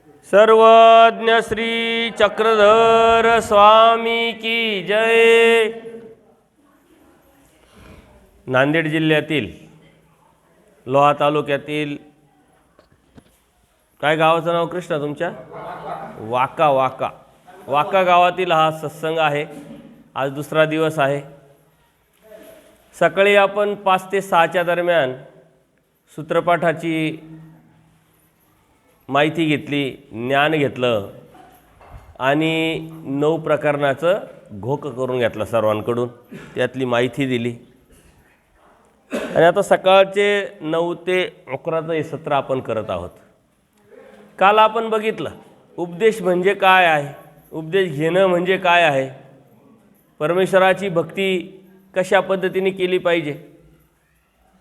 सर्वज्ञ श्री चक्रधर स्वामी की जय। नांदेड जिल्ह्यातील लोहा तालुक्यातील काय गावाचं नाव कृष्णा तुमच्या? वाका गावातील हा सत्संग आहे। आज दुसरा दिवस आहे। सकाळी आपण 5 ते 6च्या दरम्यान सूत्रपाठाची माहिती घेतली, ज्ञान घेतलं आणि 9 प्रकरणाचं घोक करून घेतलं सर्वांकडून, त्यातली माहिती दिली। आणि आता सकाळचे 9 ते 11चं हे सत्र आपण करत आहोत। काल आपण बघितलं उपदेश म्हणजे काय आहे, उपदेश घेणं म्हणजे काय आहे, परमेश्वराची भक्ती कशा पद्धतीने केली पाहिजे,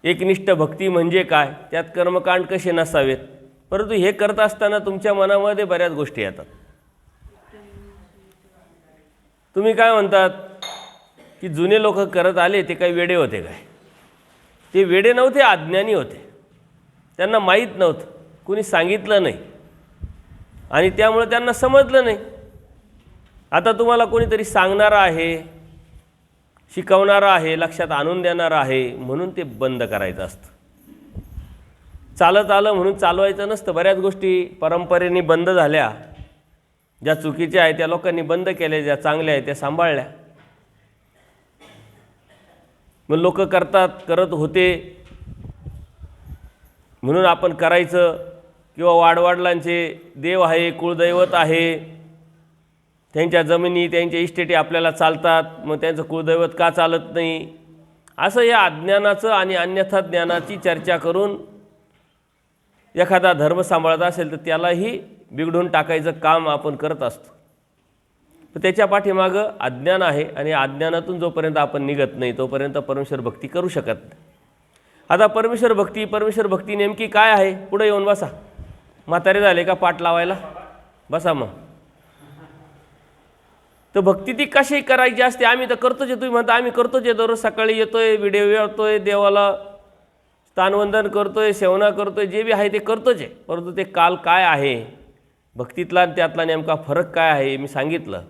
एकनिष्ठ भक्ती म्हणजे काय, त्यात कर्मकांड कसे नसावेत। परंतु हे करत असताना तुमच्या मनामध्ये बऱ्याच गोष्टी येतात। तुम्ही काय म्हणतात की जुने लोक करत आले ते काही वेडे होते काय? ते वेडे नव्हते, अज्ञानी होते, त्यांना माहीत नव्हतं, कुणी सांगितलं नाही आणि त्यामुळे त्यांना समजलं नाही। आता तुम्हाला कोणीतरी सांगणारा आहे, शिकवणारा आहे, लक्षात आणून देणारा आहे, म्हणून ते बंद करायचं असतं। चालत आलं म्हणून चालवायचं नसतं। बऱ्याच गोष्टी परंपरेने बंद झाल्या, ज्या चुकीच्या आहेत त्या लोकांनी बंद केल्या, ज्या चांगल्या आहेत त्या सांभाळल्या। मग लोक करत होते म्हणून आपण करायचं, किंवा वाडवडिलांचे देव आहे, कुळदैवत आहे, त्यांच्या जमिनी त्यांच्या इस्टेटी आपल्याला चालतात, मग त्यांचं कुळदैवत का चालत नाही, असं या अज्ञानाचं आणि अन्यथा ज्ञानाची चर्चा करून एखादा धर्म सांभाळत असेल तर त्यालाही बिघडून टाकायचं काम आपण करत असतो। तर त्याच्या पाठीमागं अज्ञान आहे आणि अज्ञानातून जोपर्यंत आपण निघत नाही तोपर्यंत परमेश्वर भक्ती करू शकत नाही। आता परमेश्वर भक्ती नेमकी काय आहे? पुढे येऊन बसा। म्हातारे झाले का पाठ लावायला? बसा मग। तर भक्ती ती कशी करायची असते? आम्ही तर करतोच आहे, तुम्ही म्हणता आम्ही करतोच आहे, दररोज सकाळी येतोय, व्हिडिओ येतोय, देवाला स्थानवंदन करतोय, सेवना करतोय, जे बी आहे ते करतोच आहे। परंतु ते काल काय आहे, भक्तीतला आणि त्यातला नेमका फरक काय आहे मी सांगितलं।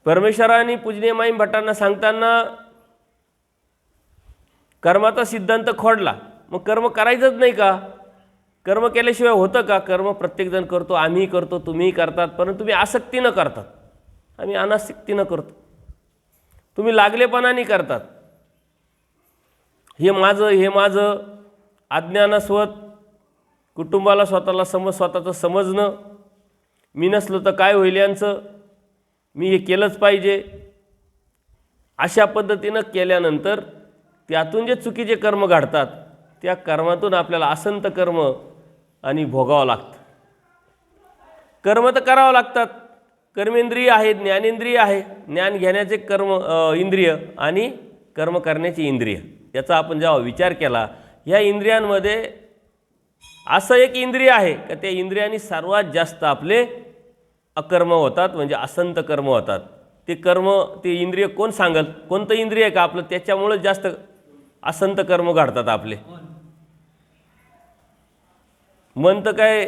परमेश्वराने पूजनीय माईम भट्टांना सांगताना कर्माचा सिद्धांत खोडला, मग कर्म करायचंच नाही का? कर्म केल्याशिवाय होतं का? कर्म प्रत्येकजण करतो, आम्ही करतो, तुम्हीही करतात, परंतु तुम्ही आसक्तीनं करतात, आम्ही अनासक्तीनं करतो। तुम्ही लागलेपणाने करतात, हे माझं अज्ञानास्वत, कुटुंबाला स्वतःचं समजणं, मी नसलो तर काय होईल यांचं, मी हे केलंच पाहिजे, अशा पद्धतीनं केल्यानंतर त्यातून जे चुकीचे कर्म घडतात त्या कर्मातून आपल्याला असंत कर्म आणि भोगावं लागतं। कर्म तर करावं लागतात, कर्मेंद्रिय आहे, ज्ञानेंद्रिय आहे, ज्ञान घेण्याचे कर्म इंद्रिय आणि कर्म करण्याची इंद्रिय, याचा आपण जेव्हा विचार केला, ह्या इंद्रियांमध्ये असं एक इंद्रिय आहे का त्या इंद्रियांनी सर्वात जास्त आपले अकर्म होतात, म्हणजे असंत कर्म होतात। ते इंद्रिय कोण सांगल? कोणतं इंद्रिय का आपलं त्याच्यामुळे जास्त असंत कर्म घडतात आपले? मन तर काय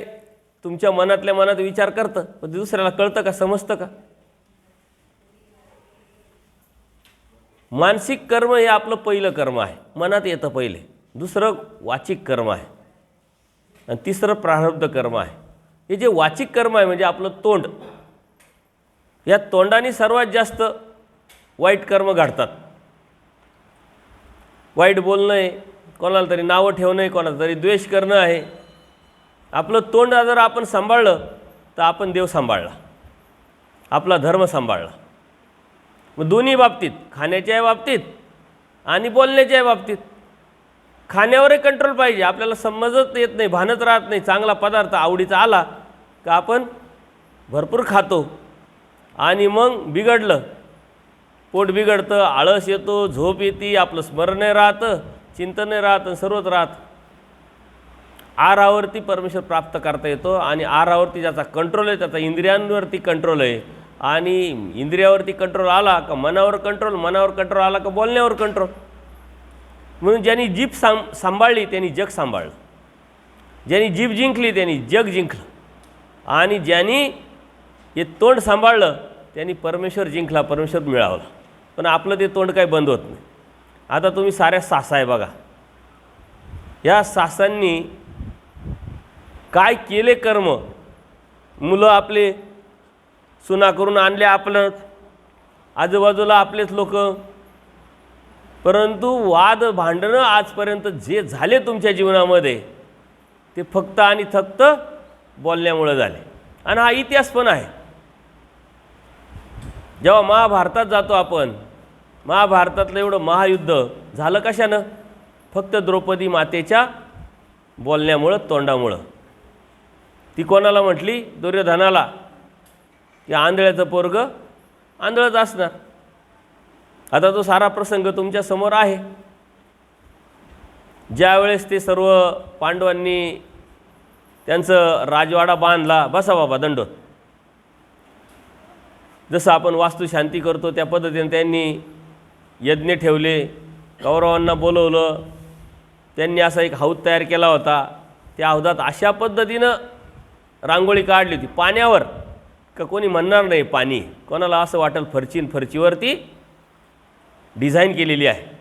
तुमच्या मनातल्या मनात विचार करतं, पण दुसऱ्याला कळतं का, समजतं का? मानसिक कर्म हे आपलं पहिलं कर्म आहे, मनात येतं पहिले, दुसरं वाचिक कर्म आहे आणि तिसरं प्रारब्ध कर्म आहे। हे जे वाचिक कर्म आहे म्हणजे आपलं तोंड, या तोंडाने सर्वात जास्त वाईट कर्म घडतात। वाईट बोलणं आहे, कोणाला तरी नावं ठेवणं आहे, कोणाला तरी द्वेष करणं आहे। आपलं तोंड जर आपण सांभाळलं तर आपण देव सांभाळला, आपला धर्म सांभाळला। मग दोन्ही बाबतीत, खाण्याच्या बाबतीत आणि बोलण्याच्या बाबतीत, खाण्यावरही कंट्रोल पाहिजे। आपल्याला समजत येत नाही, भानच राहत नाही, चांगला पदार्थ आवडीचा आला का आपण भरपूर खातो आणि मग बिघडलं, पोट बिघडतं, आळस येतो, झोप येते, आपलं स्मरण नाही राहतं, चिंतन नाही राहतं, सर्वच राहतं। आरावरती परमेश्वर प्राप्त करता येतो आणि आरावरती ज्याचा कंट्रोल आहे, त्याचा इंद्रियांवरती कंट्रोल आहे, आणि इंद्रियावरती कंट्रोल आला का मनावर कंट्रोल आला का बोलण्यावर कंट्रोल। म्हणून ज्यांनी जीभ सांभाळली त्यांनी जग सांभाळलं। ज्यांनी जीभ जिंकली त्यांनी जग जिंकलं, आणि ज्यांनी हे तोंड सांभाळलं त्यांनी परमेश्वर जिंकला, परमेश्वर मिळवला. पण आपलं ते तोंड काही बंद होत नाही. आता तुम्ही साऱ्या सासा आहे बघा, या सासांनी काय केले कर्म. मुलं आपले सुना करून आणले आपलं, आजूबाजूला आपलेच लोक, परंतु वाद भांडणं आजपर्यंत जे झाले तुमच्या जीवनामध्ये ते फक्त आणि फक्त बोलण्यामुळे झाले. आणि हा इतिहास पण आहे. जेव्हा महाभारतात जातो आपण, महाभारतातलं एवढं महायुद्ध झालं कशानं? फक्त द्रौपदी मातेच्या बोलण्यामुळं, तोंडामुळं. ती कोणाला म्हटली? दुर्योधनाला, की आंधळ्याचं पोरगं आंधळच असणार. आता तो सारा प्रसंग तुमच्या समोर आहे. ज्यावेळेस ते सर्व पांडवांनी त्यांचं राजवाडा बांधला, बसा बाबा दंडोत, जसं आपण वास्तुशांती करतो त्या पद्धतीने त्यांनी यज्ञ ठेवले, कौरवांना बोलवलं, त्यांनी असा एक हौद तयार केला होता. त्या हौदात अशा पद्धतीनं रांगोळी काढली होती पाण्यावर, का कोणी म्हणणार नाही पाणी, कोणाला असं वाटेल फरचीवरती डिझाईन केलेली आहे.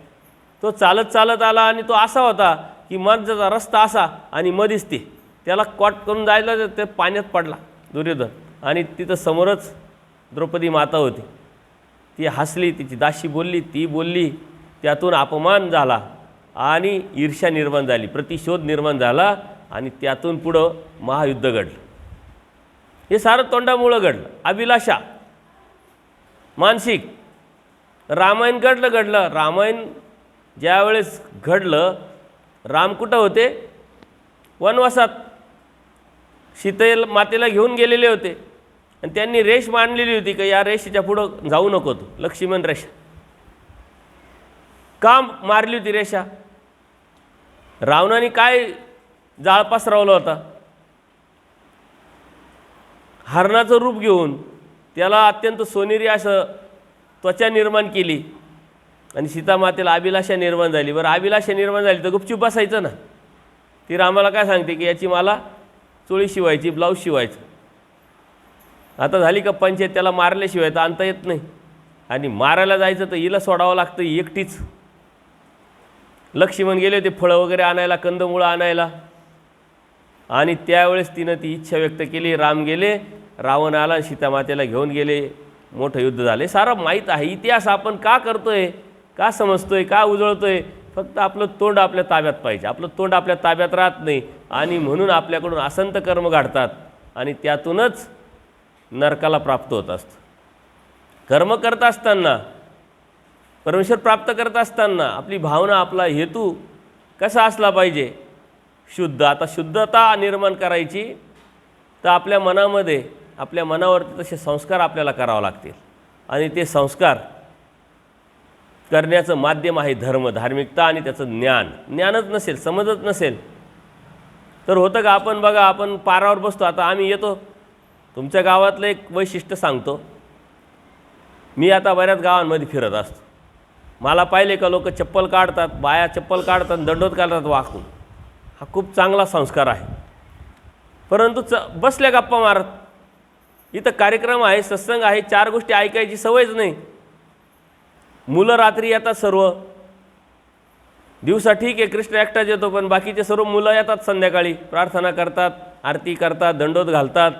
तो चालत चालत आला आणि तो असा होता की मधचा रस्ता असा आणि मधीच ते त्याला कॉट करून जायला ते पाण्यात पडला दुर्योधन. आणि तिथं समोरच द्रौपदी माता होती. ती हसली, तिची दासी बोलली, ती बोलली, त्यातून अपमान झाला आणि ईर्ष्या निर्माण झाली, प्रतिशोध निर्माण झाला, आणि त्यातून पुढं महायुद्ध घडलं. हे सारं तोंडामुळं घडलं. अभिलाषा, मानसिक. रामायण घडलं. रामायण ज्यावेळेस घडलं, राम कुठं होते? वनवासात. सीतेला मातेला घेऊन गेलेले होते, आणि त्यांनी रेष मांडलेली होती की या रेषेच्या पुढं जाऊ नको तू, लक्ष्मण रेषा. का मारली होती रेषा? रावणाने काय जाळ पसरवला होता? हरणाचं रूप घेऊन त्याला अत्यंत सोनेरी असं त्वचा निर्माण केली, आणि सीतामातेला अभिलाषा निर्माण झाली. बरं, अभिलाषा निर्माण झाली तर गुपचूप बसायचं ना. ती रामाला काय सांगते की याची मला चोळी शिवायची, ब्लाऊज शिवायचं. आता झाली का पंचायत, त्याला मारल्याशिवाय तर आणता येत नाही, आणि मारायला जायचं तर हिला सोडावं लागतं एकटीच. लक्ष्मण गेले होते फळं वगैरे आणायला, कंदमुळं आणायला, आणि त्यावेळेस तिनं ती इच्छा व्यक्त केली. राम गेले, रावण आला, सीतामातेला घेऊन गेले, मोठं युद्ध झाले. सारं माहीत आहे. इतिहास आपण का करतोय, का समजतोय, का उजळतोय? फक्त आपलं तोंड आपल्या ताब्यात पाहिजे. आपलं तोंड आपल्या ताब्यात राहत नाही, आणि म्हणून आपल्याकडून असंत कर्म घडतात, आणि त्यातूनच नरकाला प्राप्त होत असतं. कर्म करत असताना, परमेश्वर प्राप्त करत असताना आपली भावना, आपला हेतू कसा असला पाहिजे? शुद्ध. आता शुद्धता निर्माण करायची तर आपल्या मनामध्ये, आपल्या मनावरती तसे संस्कार आपल्याला करावे लागतील, आणि ते संस्कार करण्याचं माध्यम आहे धर्म, धार्मिकता, आणि त्याचं ज्ञान. ज्ञानच नसेल, समजच नसेल तर होतं का? आपण बघा, आपण पारावर बसतो. आता आम्ही येतो, तुमच्या गावातलं एक वैशिष्ट्य सांगतो. मी आता बऱ्याच गावांमध्ये फिरत असतो. मला पाहिले का लोक चप्पल काढतात, बाया चप्पल काढतात, दंडोत काढतात वाकून. हा खूप चांगला संस्कार आहे. परंतु बसल्या गप्पा मारत, इथं कार्यक्रम आहे, सत्संग आहे, चार गोष्टी ऐकायची सवयच नाही. मुलं रात्री येतात सर्व, दिवसा ठीक आहे कृष्ण एकटाच येतो, पण बाकीचे सर्व मुलं येतात संध्याकाळी, प्रार्थना करतात, आरती करतात, दंडोत घालतात.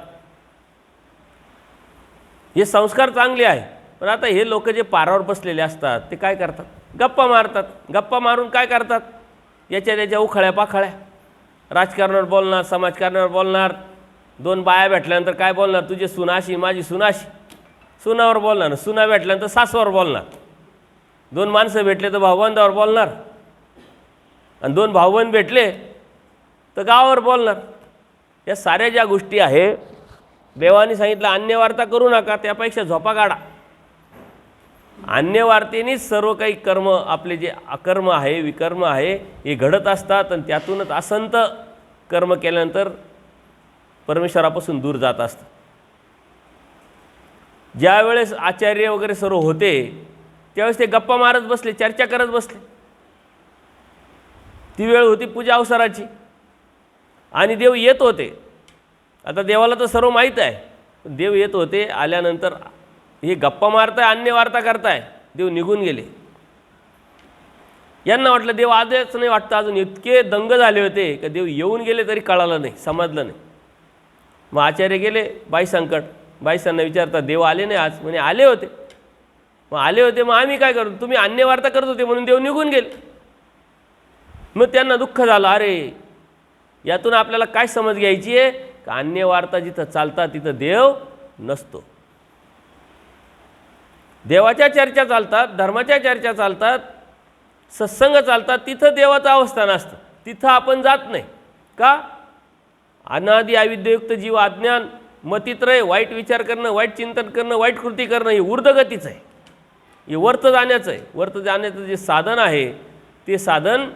हे संस्कार चांगले आहे. पण आता हे लोक जे पारावर बसलेले असतात ते काय करतात? गप्पा मारतात. गप्पा मारून काय करतात? याच्या त्याच्या उखळ्या पाखळ्या, राजकारणावर बोलणार, समाजकारणावर बोलणार. दोन बाया भेटल्यानंतर काय बोलणार? तुझी सुनाशी, माझी सुनाशी, सुनावर बोलणार. सुना भेटल्यानंतर सासूवर बोलणार. दोन माणसं भेटले तर भाऊबंदावर बोलणार, आणि दोन भाऊबंद भेटले तर गावावर बोलणार. या साऱ्या ज्या गोष्टी आहे, देवाने सांगितलं अन्यवार्ता करू नका, त्यापेक्षा झोपा काढा. अन्यवार्तेनेच सर्व काही कर्म, आपले जे अकर्म आहे, विकर्म आहे, हे घडत असतात, आणि त्यातूनच असंत कर्म केल्यानंतर परमेश्वरापासून दूर जात असतात. ज्यावेळेस आचार्य वगैरे सर्व होते त्यावेळेस ते गप्पा मारत बसले, चर्चा करत बसले. ती वेळ होती पूजा अवसराची. आणि देव येत होते. आता देवाला तर सर्व माहीत आहे. देव येत होते. आल्यानंतर हे गप्पा मारताय, अन्य वार्ता करताय, देव निघून गेले. यांना वाटलं देव आजच नाही, वाटतं अजून इतके दंग झाले होते की देव येऊन गेले तरी कळालं नाही, समजलं नाही. मग आचार्य गेले बाई संकट. बाईसांना विचारतात देव आले नाही आज? म्हणे आले होते. मग आले होते, मग आम्ही काय करू? तुम्ही अन्य वार्ता करत होते म्हणून देव निघून गेले. मग त्यांना दुःख झालं. अरे यातून आपल्याला काय समज घ्यायची आहे? का अन्य वार्ता जिथं चालतात तिथं देव नसतो. देवाच्या चर्चा चालतात, धर्माच्या चर्चा चालतात, सत्संग चालतात, तिथं देवाचं अवस्थान असतं. तिथं आपण जात नाही. का? अनादि अविद्यायुक्त जीव अज्ञान मतित्रय, वाईट विचार करणं, वाईट चिंतन करणं, वाईट कृती करणं हे ऊर्ध्वगतीचं आहे. हे वर्त जाण्याचं आहे. वर्त जाण्याचं जे साधन आहे ते साधन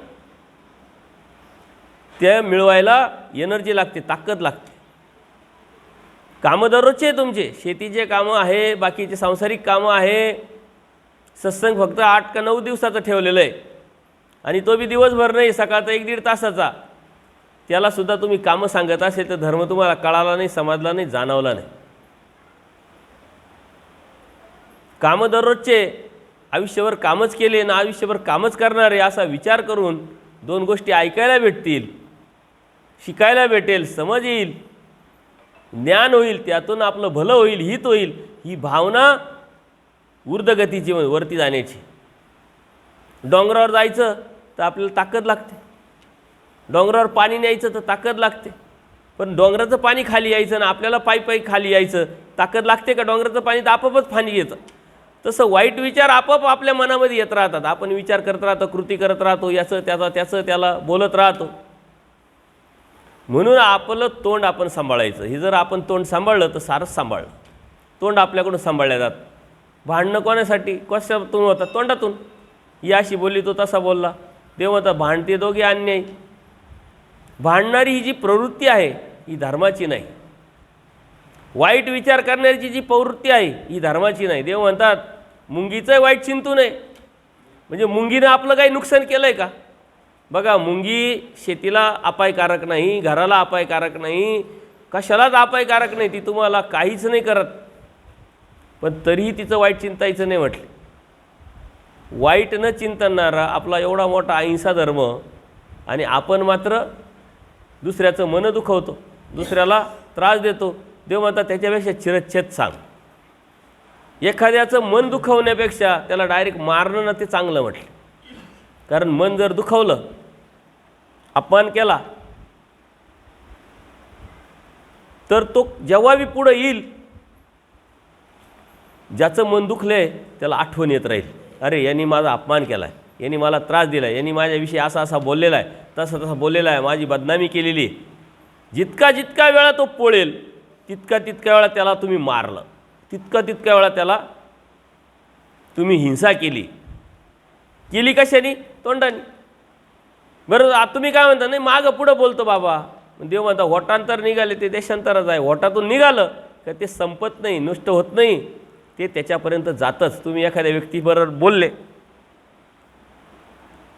ते मिळवायला एनर्जी लागते, ताकद लागते. कामं दररोजचे तुमचे शेतीचे कामं आहे, बाकीचे सांसारिक कामं आहे. सत्संग फक्त 8 का 9 दिवसाचं ठेवलेलं आहे आणि तो बी दिवसभर नाही, सकाळचा 1-1.5 तासाचा. त्यालासुद्धा तुम्ही कामं सांगत असेल तर धर्म तुम्हाला कळाला नाही, समजला नाही, जाणवला नाही. कामं दररोजचे, आयुष्यभर कामच केले ना आयुष्यभर कामच करणार आहे असा विचार करून 2 गोष्टी ऐकायला भेटतील, शिकायला भेटेल, समज येईल, ज्ञान होईल, त्यातून आपलं भलं होईल, हित होईल, ही भावना ऊर्ध्वगतीची, वरती जाण्याची. डोंगरावर जायचं तर आपल्याला ताकद लागते, डोंगरावर पाणी न्यायचं तर ताकद लागते. पण डोंगराचं पाणी खाली यायचं ना आपल्याला पायी पायी खाली यायचं, ताकद लागते का? डोंगराचं पाणी तर आपोआपच खाली येतं. तसं वाईट विचार आपोआप आपल्या मनामध्ये येत राहतात. आपण विचार करत राहतो, कृती करत राहतो, याचं त्याचं त्याला बोलत राहतो. म्हणून आपलं तोंड आपण सांभाळायचं. हे जर आपण तोंड सांभाळलं तर सारंच सांभाळलं. तोंड आपल्याकडून सांभाळल्या जात. भांडणं कोणासाठी? कशातून होतात? तोंडातून. ही अशी बोलली, तो तसा बोलला. देव म्हणतात भांडते दोघे अन्यायी. भांडणारी ही जी प्रवृत्ती आहे ही धर्माची नाही. वाईट विचार करण्याची जी प्रवृत्ती आहे ही धर्माची नाही. देव म्हणतात मुंगीचं वाईट चिंतू नये. म्हणजे मुंगीनं आपलं काही नुकसान केलं आहे का? बघा, मुंगी शेतीला अपायकारक नाही, घराला अपायकारक नाही, कशालाच अपायकारक नाही. ती तुम्हाला काहीच नाही करत, पण तरीही तिचं वाईट चिंतायचं नाही म्हटलं. वाईट न चिंतणारा आपला एवढा मोठा अहिंसा धर्म, आणि आपण मात्र दुसऱ्याचं मन दुखवतो, दुसऱ्याला त्रास देतो. देव म्हणतात त्याच्यापेक्षा चिरच्छेद सांग. एखाद्याचं मन दुखवण्यापेक्षा त्याला डायरेक्ट मारणं ना ते चांगलं म्हटलं. कारण मन जर दुखवलं, अपमान केला, तर तो जेव्हा बी पुढं येईल, ज्याचं मन दुखलंय त्याला आठवण येत राहील. अरे यांनी माझा अपमान केला आहे, यांनी मला त्रास दिला आहे, यांनी माझ्याविषयी असा असा बोललेला आहे, तसा तसा बोललेला आहे, माझी बदनामी केलेली आहे. जितका जितका वेळा तो पोळेल तितका तितक्या वेळा त्याला तुम्ही मारलं, तितका तितक्या वेळा त्याला तुम्ही हिंसा केली. कशाने? तोंडाने. बरं, तुम्ही काय म्हणता? नाही मागं पुढं बोलतो बाबा. देव म्हणता होटांतर निघाले ते देशांतरच आहे. होटातून निघालं का ते संपत नाही, नष्ट होत नाही, ते त्याच्यापर्यंत जातच. तुम्ही एखाद्या व्यक्तीबरोबर बोलले,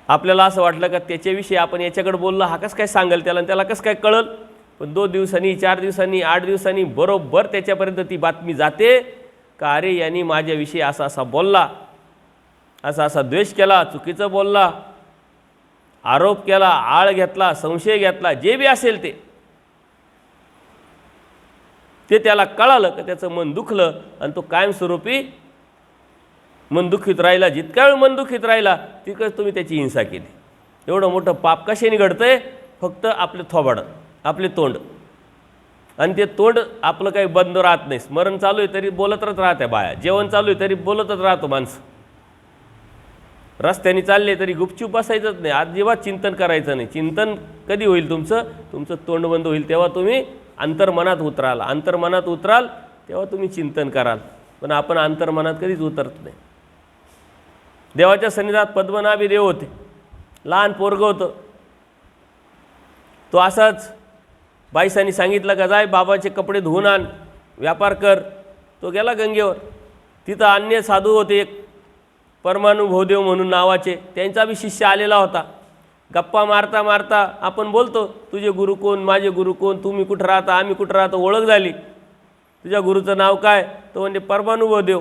आपल्याला असं वाटलं का त्याच्याविषयी आपण याच्याकडे बोललं, हा कसं काय सांगेल त्याला, त्याला कसं काय कळल. पण 2 दिवसांनी, 4 दिवसांनी, 8 दिवसांनी बरोबर त्याच्यापर्यंत ती बातमी जाते का अरे यांनी माझ्याविषयी असा असा बोलला, असा असा द्वेष केला, चुकीचं बोलला, आरोप केला, आळ घेतला, संशय घेतला, जे बी असेल ते त्याला कळालं का त्याचं मन दुखलं आणि तो कायमस्वरूपी मन दुखीत राहिला. जितका वेळ मन दुखीत राहिला तितकंच तुम्ही त्याची हिंसा केली. एवढं मोठं पाप कशाने घडतंय? फक्त आपले थोबाडं, आपले तोंड. आणि ते तोंड आपलं काही बंद राहत नाही. स्मरण चालू आहे तरी बोलतच राहते बाया, जेवण चालू आहे तरी बोलतच राहतो माणसं, रस्त्याने चालले तरी गुपचूप बसायचंच नाही, अजिबात चिंतन करायचं नाही. चिंतन कधी होईल तुमचं तोंड बंद होईल तेव्हा तुम्ही अंतर्मनात उतराल. अंतर्मनात उतराल तेव्हा तुम्ही चिंतन कराल. पण आपण अंतर्मनात कधीच उतरत नाही. देवाच्या सन्निधानात पद्मनाभी देव होते, लहान पोरगं होतं. तो असाच बाईसांनी सांगितलं का जाय बाबाचे कपडे धुवून आण, व्यापार कर. तो गेला गंगेवर. तिथं अन्य साधू होते, एक परमानुभवदेव म्हणून नावाचे, त्यांचा बी शिष्य आलेला होता. गप्पा मारता मारता आपण बोलतो, तुझे गुरु कोण, माझे गुरु कोण, तुम्ही कुठं राहता, आम्ही कुठं राहतो, ओळख झाली. तुझ्या गुरुचं नाव काय, तो म्हणजे परमानुभव देव.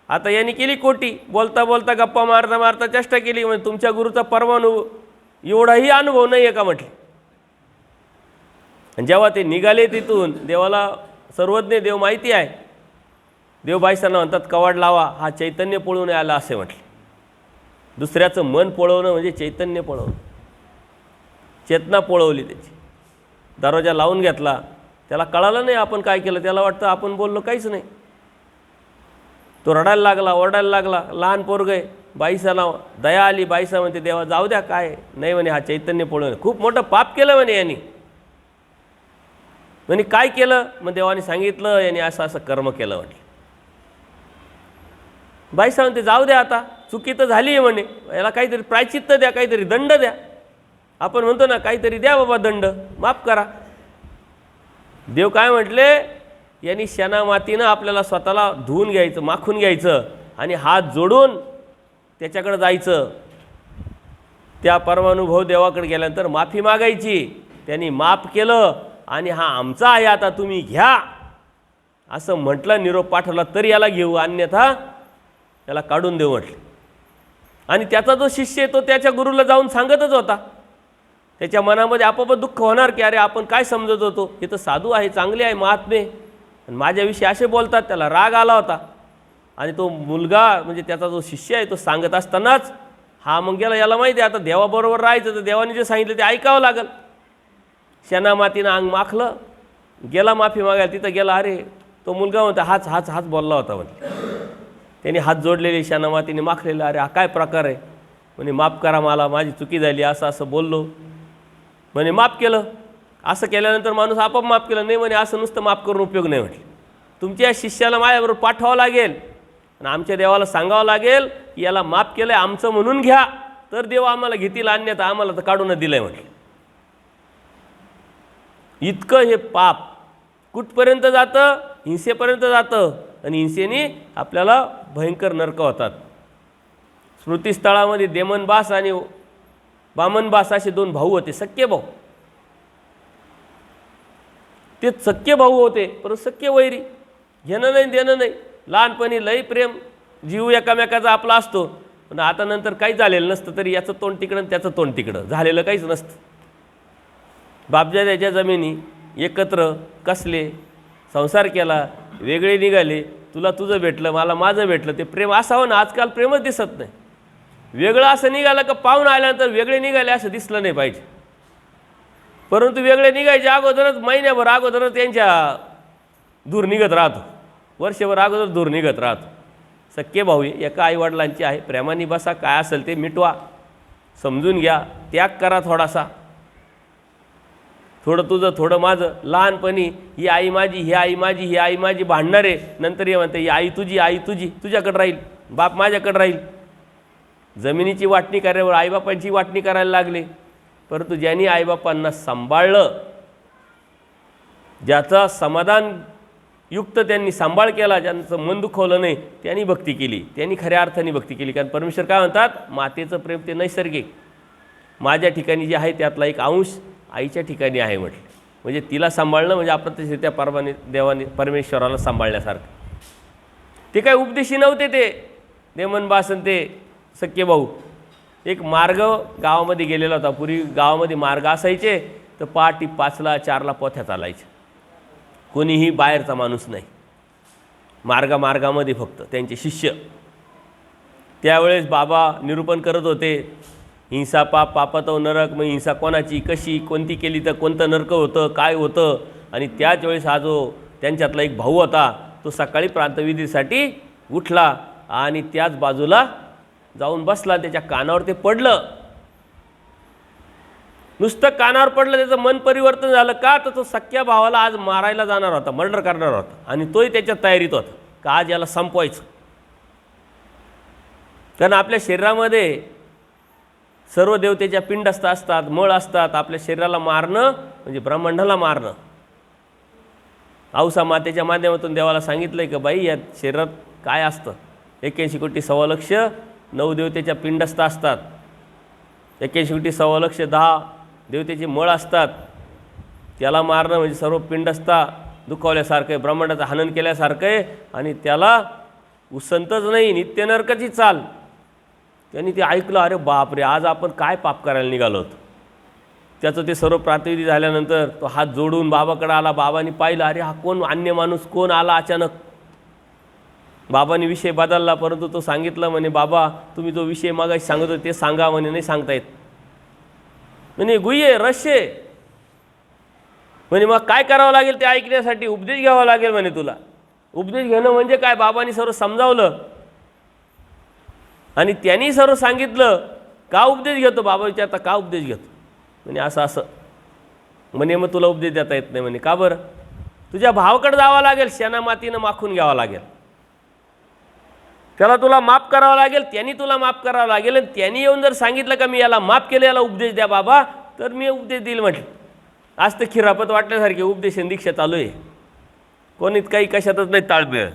आता यांनी केली कोटी, बोलता बोलता गप्पा मारता मारता चेष्टा केली, म्हणजे तुमच्या गुरुचा परमानुभव एवढाही अनुभव नाही आहे का म्हटले. आणि जेव्हा ते निघाले तिथून, देवाला सर्वज्ञ देव माहिती आहे. देव बाईसांना म्हणतात, कवाड लावा, हा चैतन्य पळून आला असे म्हटले. दुसऱ्याचं मन पळवणं म्हणजे चैतन्य पळवणं, चेतना पळवली त्याची. दरवाजा लावून घेतला, त्याला कळालं नाही आपण काय केलं, त्याला वाटतं आपण बोललो काहीच नाही. तो रडायला लागला, ओरडायला लागला. लहान पोरग आहे. बाईसाला दया आली. बाईसा म्हणते, देवा जाऊ द्या, काय नाही म्हणे, हा चैतन्य पळवणं, खूप मोठं पाप केलं म्हणे यांनी. म्हणे काय केलं, मग देवाने सांगितलं यांनी असं असं कर्म केलं म्हटलं. बाईसा म्हणते, जाऊ द्या, आता चुकी तर झाली आहे म्हणे, याला काहीतरी प्रायचित्त द्या, काहीतरी दंड द्या. आपण म्हणतो ना, काहीतरी द्या बाबा दंड, माफ करा. देव काय म्हटले, यांनी शेणामातीनं आपल्याला स्वतःला धुवून घ्यायचं, माखून घ्यायचं आणि हात जोडून त्याच्याकडे जायचं. त्या परमानुभव देवाकडे गेल्यानंतर माफी मागायची. त्यांनी माफ केलं आणि हा आमचा आहे, आता तुम्ही घ्या असं म्हटलं, निरोप पाठवला. तरी याला घेऊ, अन्यथा याला काढून देऊ म्हटले. आणि त्याचा जो शिष्य आहे तो त्याच्या गुरुला जाऊन सांगतच होता. त्याच्या मनामध्ये आपोआप दुःख होणार की अरे आपण काय समजत होतो, हे तर साधू आहे, चांगले आहे, महात्मे, आणि माझ्याविषयी असे बोलतात. त्याला राग आला होता. आणि तो मुलगा म्हणजे त्याचा जो शिष्य आहे तो सांगत असतानाच हा मग गेला. याला माहिती आहे आता देवाबरोबर राहायचं, तर देवाने जे सांगितलं ते ऐकावं लागेल. शेणामातीनं अंग माखलं, गेला माफी मागायला. तिथं गेला, अरे तो मुलगा म्हणतो, हाच हाच हाच बोलला होता म्हणे. त्यांनी हात जोडलेले, शेणामातीने माखलेलं. अरे हा काय प्रकार आहे म्हणे, माफ करा मला, माझी चुकी झाली, असं असं बोललो म्हणे. माफ केलं. असं केल्यानंतर माणूस आपोआप माफ केलं. नाही म्हणे, असं नुसतं माफ करून उपयोग नाही म्हटले. तुमच्या शिष्याला माझ्याबरोबर पाठवावं लागेल आणि आमच्या देवाला सांगावं लागेल की याला माफ केलं आहे, आमचं म्हणून घ्या, तर देव आम्हाला घेतील, अन्यथा आम्हाला तर काढून दिलं आहे म्हटले. इतकं हे पाप कुठपर्यंत जातं, हिंसेपर्यंत जातं. आणि हिंसेने आपल्याला भयंकर नरक होतात. स्मृतिस्थळामध्ये देमनबास आणि वामनबास असे दोन भाऊ होते, सख्खे भाऊ. ते सख्खे भाऊ होते, परंतु सख्खे वैरी, घेणं नाही देणं नाही. लहानपणी लई प्रेम, जीव एकामेकाचा आपला असतो, पण आता नंतर काही झालेलं नसतं, तरी याचं तोंड तिकडं आणि त्याचं तोंड तिकडं, झालेलं काहीच नसतं. बापजाद्याच्या जमिनी एकत्र कसले, संसार केला, वेगळे निघाले. तुला तुझं भेटलं, मला माझं भेटलं. ते प्रेम असावं ना, आजकाल प्रेमच दिसत नाही. वेगळं असं निघालं का पाहून आल्यानंतर वेगळे निघाले असं दिसलं नाही पाहिजे. परंतु वेगळे निघायच्या अगोदरच, महिन्याभर अगोदरच त्यांच्या दूर निघत राहतो, वर्षभर अगोदर दूर निघत राहतो. सख्खे भाऊ एका आईवडिलांची आहे, प्रेमाने बसा, काय असेल ते मिटवा, समजून घ्या, त्याग करा थोडासा, थोडं तुझं थोडं माझं. लहानपणी ही आई माझी, ही आई माझी, ही आई माझी भांडणारे, नंतर हे म्हणते ही आई तुझी, आई तुझी, तुझ्याकडे राहील, बाप माझ्याकडे राहील. जमिनीची वाटणी करायवर आईबापांची वाटणी करायला लागले. परंतु ज्यांनी आईबापांना सांभाळलं, ज्याचा समाधानयुक्त त्यांनी सांभाळ केला, ज्यांचं मन दुखवलं नाही, त्यांनी भक्ती केली, त्यांनी खऱ्या अर्थाने भक्ती केली. कारण परमेश्वर काय म्हणतात, मातेचं प्रेम ते नैसर्गिक, माझ्या ठिकाणी जे आहे त्यातला एक अंश आईच्या ठिकाणी आहे म्हटले. म्हणजे तिला सांभाळणं म्हणजे अप्रत्यक्षरित्या परमाने देवाने परमेश्वराला सांभाळण्यासारखं. ते काय उपदेशी नव्हते. ते देमनबासन ते सख्खे भाऊ एक मार्ग गावामध्ये गेलेला होता. पूर्वी गावामध्ये मार्ग असायचे, तर पहाटे 5ला 4ला पोथ्या चालायच्या. कोणीही बाहेरचा माणूस नाही, मार्गामध्ये फक्त त्यांचे शिष्य. त्यावेळेस बाबा निरूपण करत होते, हिंसा पाप, पापातो नरक. मग हिंसा कोणाची, कशी, कोणती केली तर कोणतं नरक होतं, काय होतं. आणि त्याच वेळेस हा जो त्यांच्यातला एक भाऊ होता, तो सकाळी प्रांतविधीसाठी उठला आणि त्याच बाजूला जाऊन बसला. त्याच्या कानावर ते पडलं, नुसतं कानावर पडलं, त्याचं मन परिवर्तन झालं. का तर तो सख्या भावाला आज मारायला जाणार होता, मर्डर करणार होता, आणि तोही त्याच्या तयारीत होता का आज याला संपवायचं. कारण आपल्या शरीरामध्ये सर्व देवतेच्या पिंडस्थ असतात, मळ असतात. आपल्या शरीराला मारणं म्हणजे ब्रह्मांडाला मारणं. औसा मातेच्या माध्यमातून देवाला सांगितलं आहे की बाई या शरीरात काय असतं, 81 कोटी 1.25 लाख 9 देवतेच्या पिंडस्थ असतात. शेवटी 1,10,10 देवतेचे मळ असतात, त्याला मारणं म्हणजे सर्व पिंडस्था दुखावल्यासारखं आहे, ब्रह्मांडाचं हनन केल्यासारखं आहे. आणि त्याला उसंतच नाही, नित्य नरकाची चाल. त्यांनी ते ऐकलं, अरे बापरे, आज आपण काय पाप करायला निघालो होतो. त्याचं ते सर्व प्रातिनिधी झाल्यानंतर तो हात जोडून बाबाकडे आला. बाबांनी पाहिलं, अरे हा कोण अन्य माणूस कोण आला अचानक. बाबांनी विषय बदलला, परंतु तो सांगितलं म्हणे, बाबा तुम्ही जो विषय मागाशी सांगत होते ते सांगा. म्हणे नाही सांगता येत. म्हणे गुह्य रहस्य. म्हणे मग काय करावं लागेल ते ऐकण्यासाठी? उपदेश घ्यावा लागेल म्हणे तुला. उपदेश घेणं म्हणजे काय? बाबांनी सर्व समजावलं आणि त्यांनी सर्व सांगितलं. का उपदेश घेतो? बाबा विचारता का उपदेश घेतो? म्हणे असं असं. म्हणे मग तुला उपदेश देता येत नाही. म्हणे का बरं? तुझ्या भावाकडे जावं लागेल, शेणामातीनं माखून घ्यावं लागेल, त्याला तुला माफ करावं लागेल, त्यांनी तुला माफ करावं लागेल. आणि त्यांनी येऊन जर सांगितलं का मी याला माफ केलं, याला उपदेश द्या बाबा, तर मी उपदेश देईल म्हटलं. आज तर खिरापत वाटल्यासारखी उपदेश दीक्षा चालू आहे. कोणीत काही कशातच नाही ताळमेळ.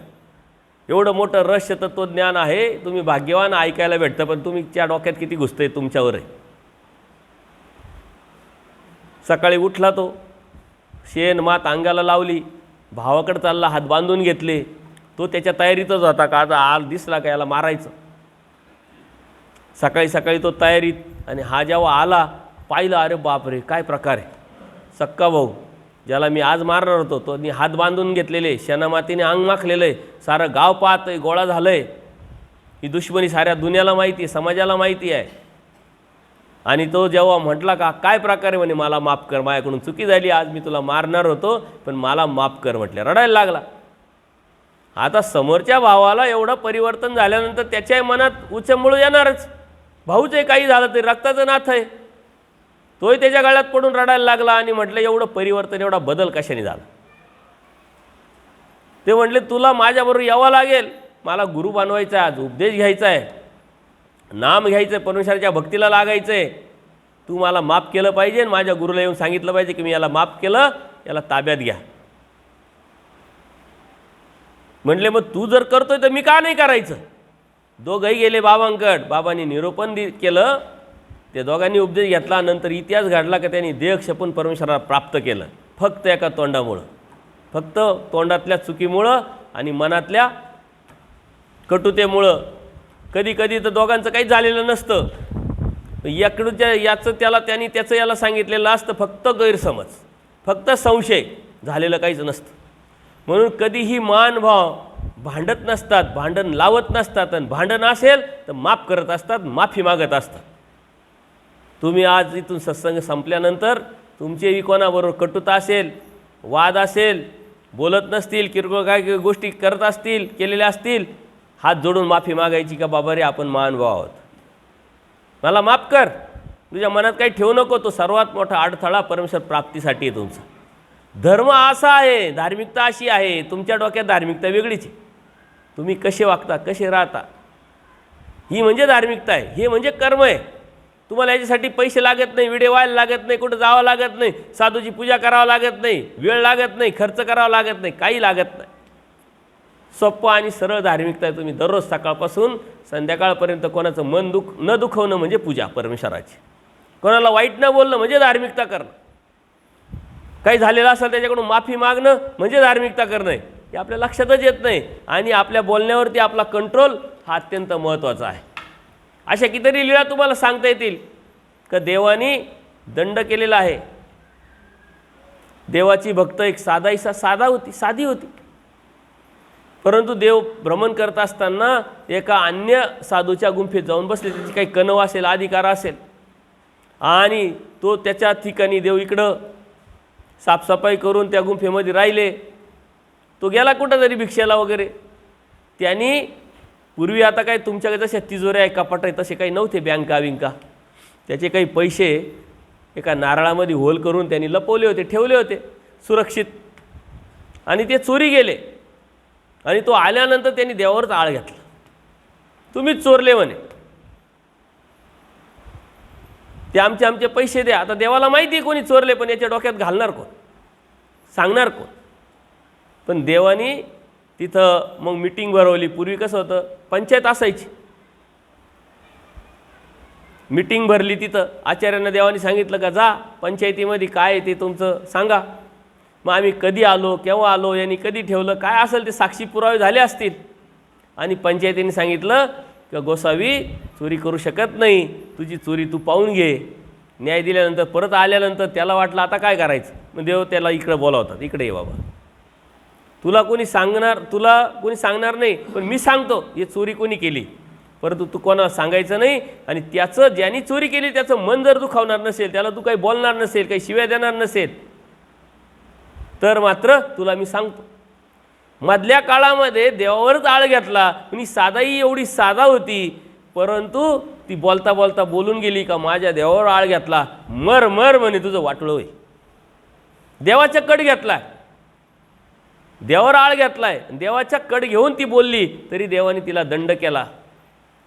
एवढं मोठं रहस्य तत्त्वज्ञान आहे, तुम्ही भाग्यवान ऐकायला भेटतं, पण तुमच्या डोक्यात किती घुसतंय तुमच्यावर आहे. सकाळी उठला तो, शेण मात अंगाला लावली, भावाकडे चालला, हात बांधून घेतले. तो त्याच्या तयारीतच होता का आता दिसला का याला मारायचं. सकाळी सकाळी तो तयारीत. आणि हा जेव्हा आला, पाहिलं, अरे बापरे काय प्रकार आहे. सक्का भाऊ ज्याला मी आज मारणार होतो, तो हात बांधून घेतलेले, शेणामातीने अंग माखलेलं आहे, सारं गाव पाहत आहे, गोळा झालं आहे. ही दुश्मनी साऱ्या दुनियाला माहिती आहे, समाजाला माहिती आहे. आणि तो जेव्हा म्हटला का काय प्रकारे, म्हणे मला माफ कर, माझ्याकडून चुकी झाली, आज मी तुला मारणार होतो पण मला माफ कर म्हटले, रडायला लागला. आता समोरच्या भावाला एवढं परिवर्तन झाल्यानंतर त्याच्याही मनात उचंबळ येणारच. भाऊच आहे, काही झालं तरी रक्ताचं नाथ आहे. तोही त्याच्या गळ्यात पडून रडायला लागला आणि म्हटलं एवढं परिवर्तन, एवढा बदल कशाने झाला? ते म्हटले तुला माझ्याबरोबर यावं लागेल, मला गुरु बनवायचा आहे, आज उपदेश घ्यायचा आहे, नाम घ्यायचं आहे, परमेश्वराच्या भक्तीला लागायचं आहे. तू मला माफ केलं पाहिजे, माझ्या गुरुला येऊन सांगितलं पाहिजे की मी याला माफ केलं, याला ताब्यात घ्या. म्हटले मग तू जर करतोय तर मी का नाही करायचं? दोघंही गेले बाबांकड. बाबांनी निरोपण केलं, ते दोघांनी उपदेश घेतला. नंतर इतिहास घडला की त्यांनी देह क्षपून परमेश्वराला प्राप्त केलं, फक्त एका तोंडामुळं, फक्त तोंडातल्या चुकीमुळं आणि मनातल्या कटुतेमुळं. कधी कधी तर दोघांचं काही झालेलं नसतं, याकडूच्या याचं त्याला, त्यांनी त्याचं याला सांगितलेलं असतं, फक्त गैरसमज, फक्त संशय, झालेलं काहीच नसतं. म्हणून कधीही मानभाव भांडत नसतात, भांडण लावत नसतात, आणि भांडण असेल तर माफ करत असतात, माफी मागत असतात. तुम्ही आज इथून सत्संग संपल्यानंतर तुमचेही कोणाबरोबर कटुता असेल, वाद असेल, बोलत नसतील, किरकोळ काय गोष्टी करत असतील, केलेल्या असतील, हात जोडून माफी मागायची का बाबा रे आपण मानभाव आहोत, मला माफ कर, तुझ्या मनात काही ठेवू नको. तो सर्वात मोठा अडथळा परमेश्वर प्राप्तीसाठी आहे तुमचा. धर्म असा आहे, धार्मिकता अशी आहे, तुमच्या डोक्यात धार्मिकता वेगळीच आहे. तुम्ही कसे वागता, कसे राहता, ही म्हणजे धार्मिकता आहे, हे म्हणजे कर्म आहे. तुम्हाला याच्यासाठी पैसे लागत नाही, विडे व्हायला लागत नाही, कुठं जावं लागत नाही, साधूची पूजा करावं लागत नाही, वेळ लागत नाही, खर्च करावा लागत नाही, काही लागत नाही. सोपं आणि सरळ धार्मिकता आहे. तुम्ही दररोज सकाळपासून संध्याकाळपर्यंत कोणाचं मन न दुखवणं म्हणजे पूजा परमेश्वराची. कोणाला वाईट न बोलणं म्हणजे धार्मिकता करणं. काही झालेलं असेल त्याच्याकडून माफी मागणं म्हणजे धार्मिकता करणं. हे आपल्या लक्षातच येत नाही. आणि आपल्या बोलण्यावरती आपला कंट्रोल हा अत्यंत महत्त्वाचा आहे. अशा कितीतरी लीळा तुम्हाला सांगता येतील का देवाने दंड केलेला आहे. देवाची भक्त एक साधी होती, परंतु देव भ्रमण करत असताना एका अन्य साधूच्या गुंफेत जाऊन बसले. त्याची काही कणव असेल, अधिकार असेल, आणि तो त्याच्या ठिकाणी देव इकडं साफसफाई करून त्या गुंफेमध्ये राहिले. तो गेला कुठं तरी भिक्षेला वगैरे. त्यांनी पूर्वी आता काय तुमच्याकडे जशा तिजोऱ्या आहे, कपाट आहे, तसे काही नव्हते, बँका विंका. त्याचे काही पैसे एका नारळामध्ये होल करून त्यांनी लपवले होते, ठेवले होते सुरक्षित, आणि ते चोरी गेले. आणि तो आल्यानंतर त्यांनी देवावरच आळ घेतला, तुम्हीच चोरले म्हणे, ते आमचे पैसे द्या. आता देवाला माहिती आहे कोणी चोरले, पण याच्या डोक्यात घालणार कोण, सांगणार कोण? पण देवानी तिथं मग मीटिंग भरवली. पूर्वी कसं होतं, पंचायत असायची. मीटिंग भरली तिथं. आचार्यांना देवाने सांगितलं का जा पंचायतीमध्ये काय आहे ते तुमचं सांगा. मग आम्ही कधी आलो, केव्हा आलो, यांनी कधी ठेवलं, काय असेल ते साक्षी पुरावे झाले असतील. आणि पंचायतीने सांगितलं की गोसावी चोरी करू शकत नाही, तुझी चोरी तू पाहून घे. न्याय दिल्यानंतर परत आल्यानंतर त्याला वाटलं आता काय करायचं. मग देव त्याला इकडं बोलावतात, इकडे ये बाबा, तुला कोणी सांगणार नाही, पण मी सांगतो हे चोरी कोणी केली. परंतु तू कोणाला सांगायचं नाही. आणि त्याचं ज्यांनी चोरी केली त्याचं मन जर दुखावणार नसेल, त्याला तू काही बोलणार नसेल, काही शिव्या देणार नसेल, तर मात्र तुला मी सांगतो. मधल्या काळामध्ये देवावरच आळ घेतला. आणि साधाही एवढी साधा होती, परंतु ती बोलता बोलता बोलून गेली का माझ्या देवावर आळ घेतला, मर मर म्हणे तुझं वाटलं होय. देवाचा कड घेतलाय, देवावर आळ घेतलाय, देवाच्या कड घेऊन ती बोलली तरी देवाने तिला दंड केला.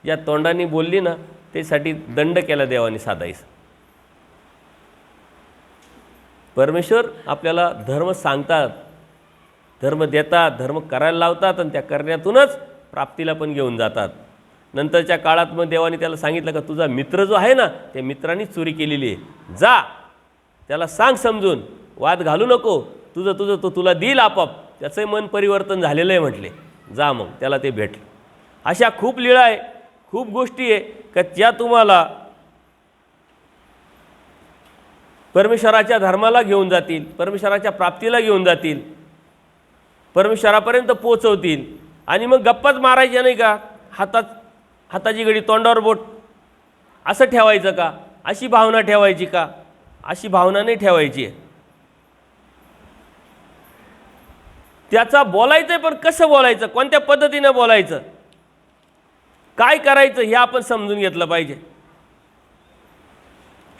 या तोंडाने बोलली ना त्यासाठी दंड केला देवाने साधाईस. परमेश्वर आपल्याला धर्म सांगतात, धर्म देतात, धर्म करायला लावतात आणि त्या करण्यातूनच प्राप्तीला पण घेऊन जातात. नंतरच्या काळात मग देवाने त्याला सांगितलं का तुझा मित्र जो आहे ना त्या मित्रांनी चोरी केलेली आहे, जा त्याला सांग समजून, वाद घालू नको, तुझं तो तुला देईल आपाप, त्याचंही मन परिवर्तन झालेलं आहे म्हटले, जा मग त्याला ते भेटलं. अशा खूप लीळा आहे, खूप गोष्टी आहे का ज्या तुम्हाला परमेश्वराच्या धर्माला घेऊन जातील, परमेश्वराच्या प्राप्तीला घेऊन जातील, परमेश्वरापर्यंत पोचवतील. आणि मग गप्पाच मारायच्या नाही का, हाताची घडी तोंडावर बोट असं ठेवायचं का, अशी भावना ठेवायची का, अशी भावना नाही ठेवायची. त्याचा बोलायचं पण कसं बोलायचं, कोणत्या पद्धतीने बोलायचं, काय करायचं हे आपण समजून घेतलं पाहिजे.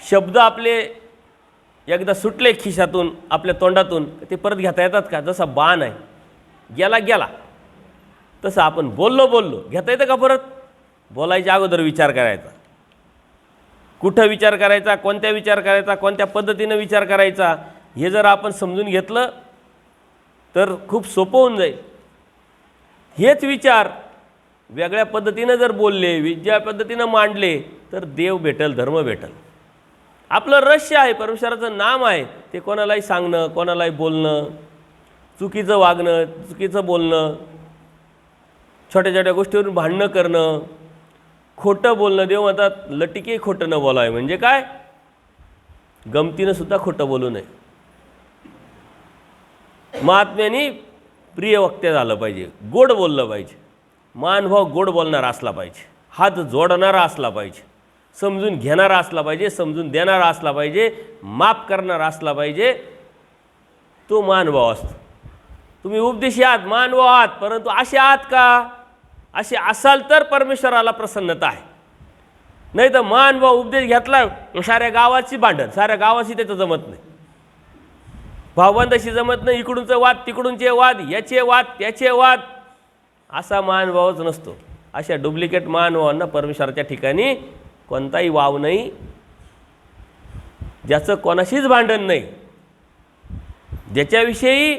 शब्द आपले एकदा सुटले खिशातून आपल्या तोंडातून ते परत घेता येतात का. जसा बाण आहे, गेला तसं आपण बोललो घेता येतं का परत. बोलायच्या अगोदर विचार करायचा, कुठं विचार करायचा, कोणत्या विचार करायचा, कोणत्या पद्धतीनं विचार करायचा, हे जर आपण समजून घेतलं तर खूप सोपं होऊन जाईल. हेच विचार वेगळ्या पद्धतीनं जर बोलले, वेगळ्या पद्धतीनं मांडले तर देव भेटल, धर्म भेटल. आपलं रहस्य आहे, परमेश्वराचं नाम आहे, ते कोणालाही सांगणं, कोणालाही बोलणं, चुकीचं वागणं, चुकीचं बोलणं, छोट्या छोट्या गोष्टीवरून भांडणं करणं, खोटं बोलणं. देव म्हणतात लटिके खोटं न बोलावे, म्हणजे काय, गमतीनं सुद्धा खोटं बोलू नये. महात्म्याने प्रिय वक्त्या झालं पाहिजे, गोड बोललं पाहिजे, मानभाव गोड बोलणारा असला पाहिजे, हात जोडणारा असला पाहिजे, समजून घेणारा असला पाहिजे, समजून देणारा असला पाहिजे, माफ करणारा असला पाहिजे, तो मानभाव असतो. तुम्ही उपदेशी आहात, मानभाव आहात, परंतु असे आहात का, असे असाल तर परमेश्वराला प्रसन्नता आहे. नाही तर मानभाव उपदेश घेतला साऱ्या गावाची भांडण, साऱ्या गावाची त्याचं जमत नाही, भावबंदाशी जमत नाही, इकडूनचे वाद तिकडूनचे वाद, याचे वाद त्याचे वाद, असा मानभावच नसतो. अशा डुप्लिकेट मानभावांना परमेश्वराच्या ठिकाणी कोणताही वाव नाही. ज्याचं कोणाशीच भांडण नाही, ज्याच्याविषयी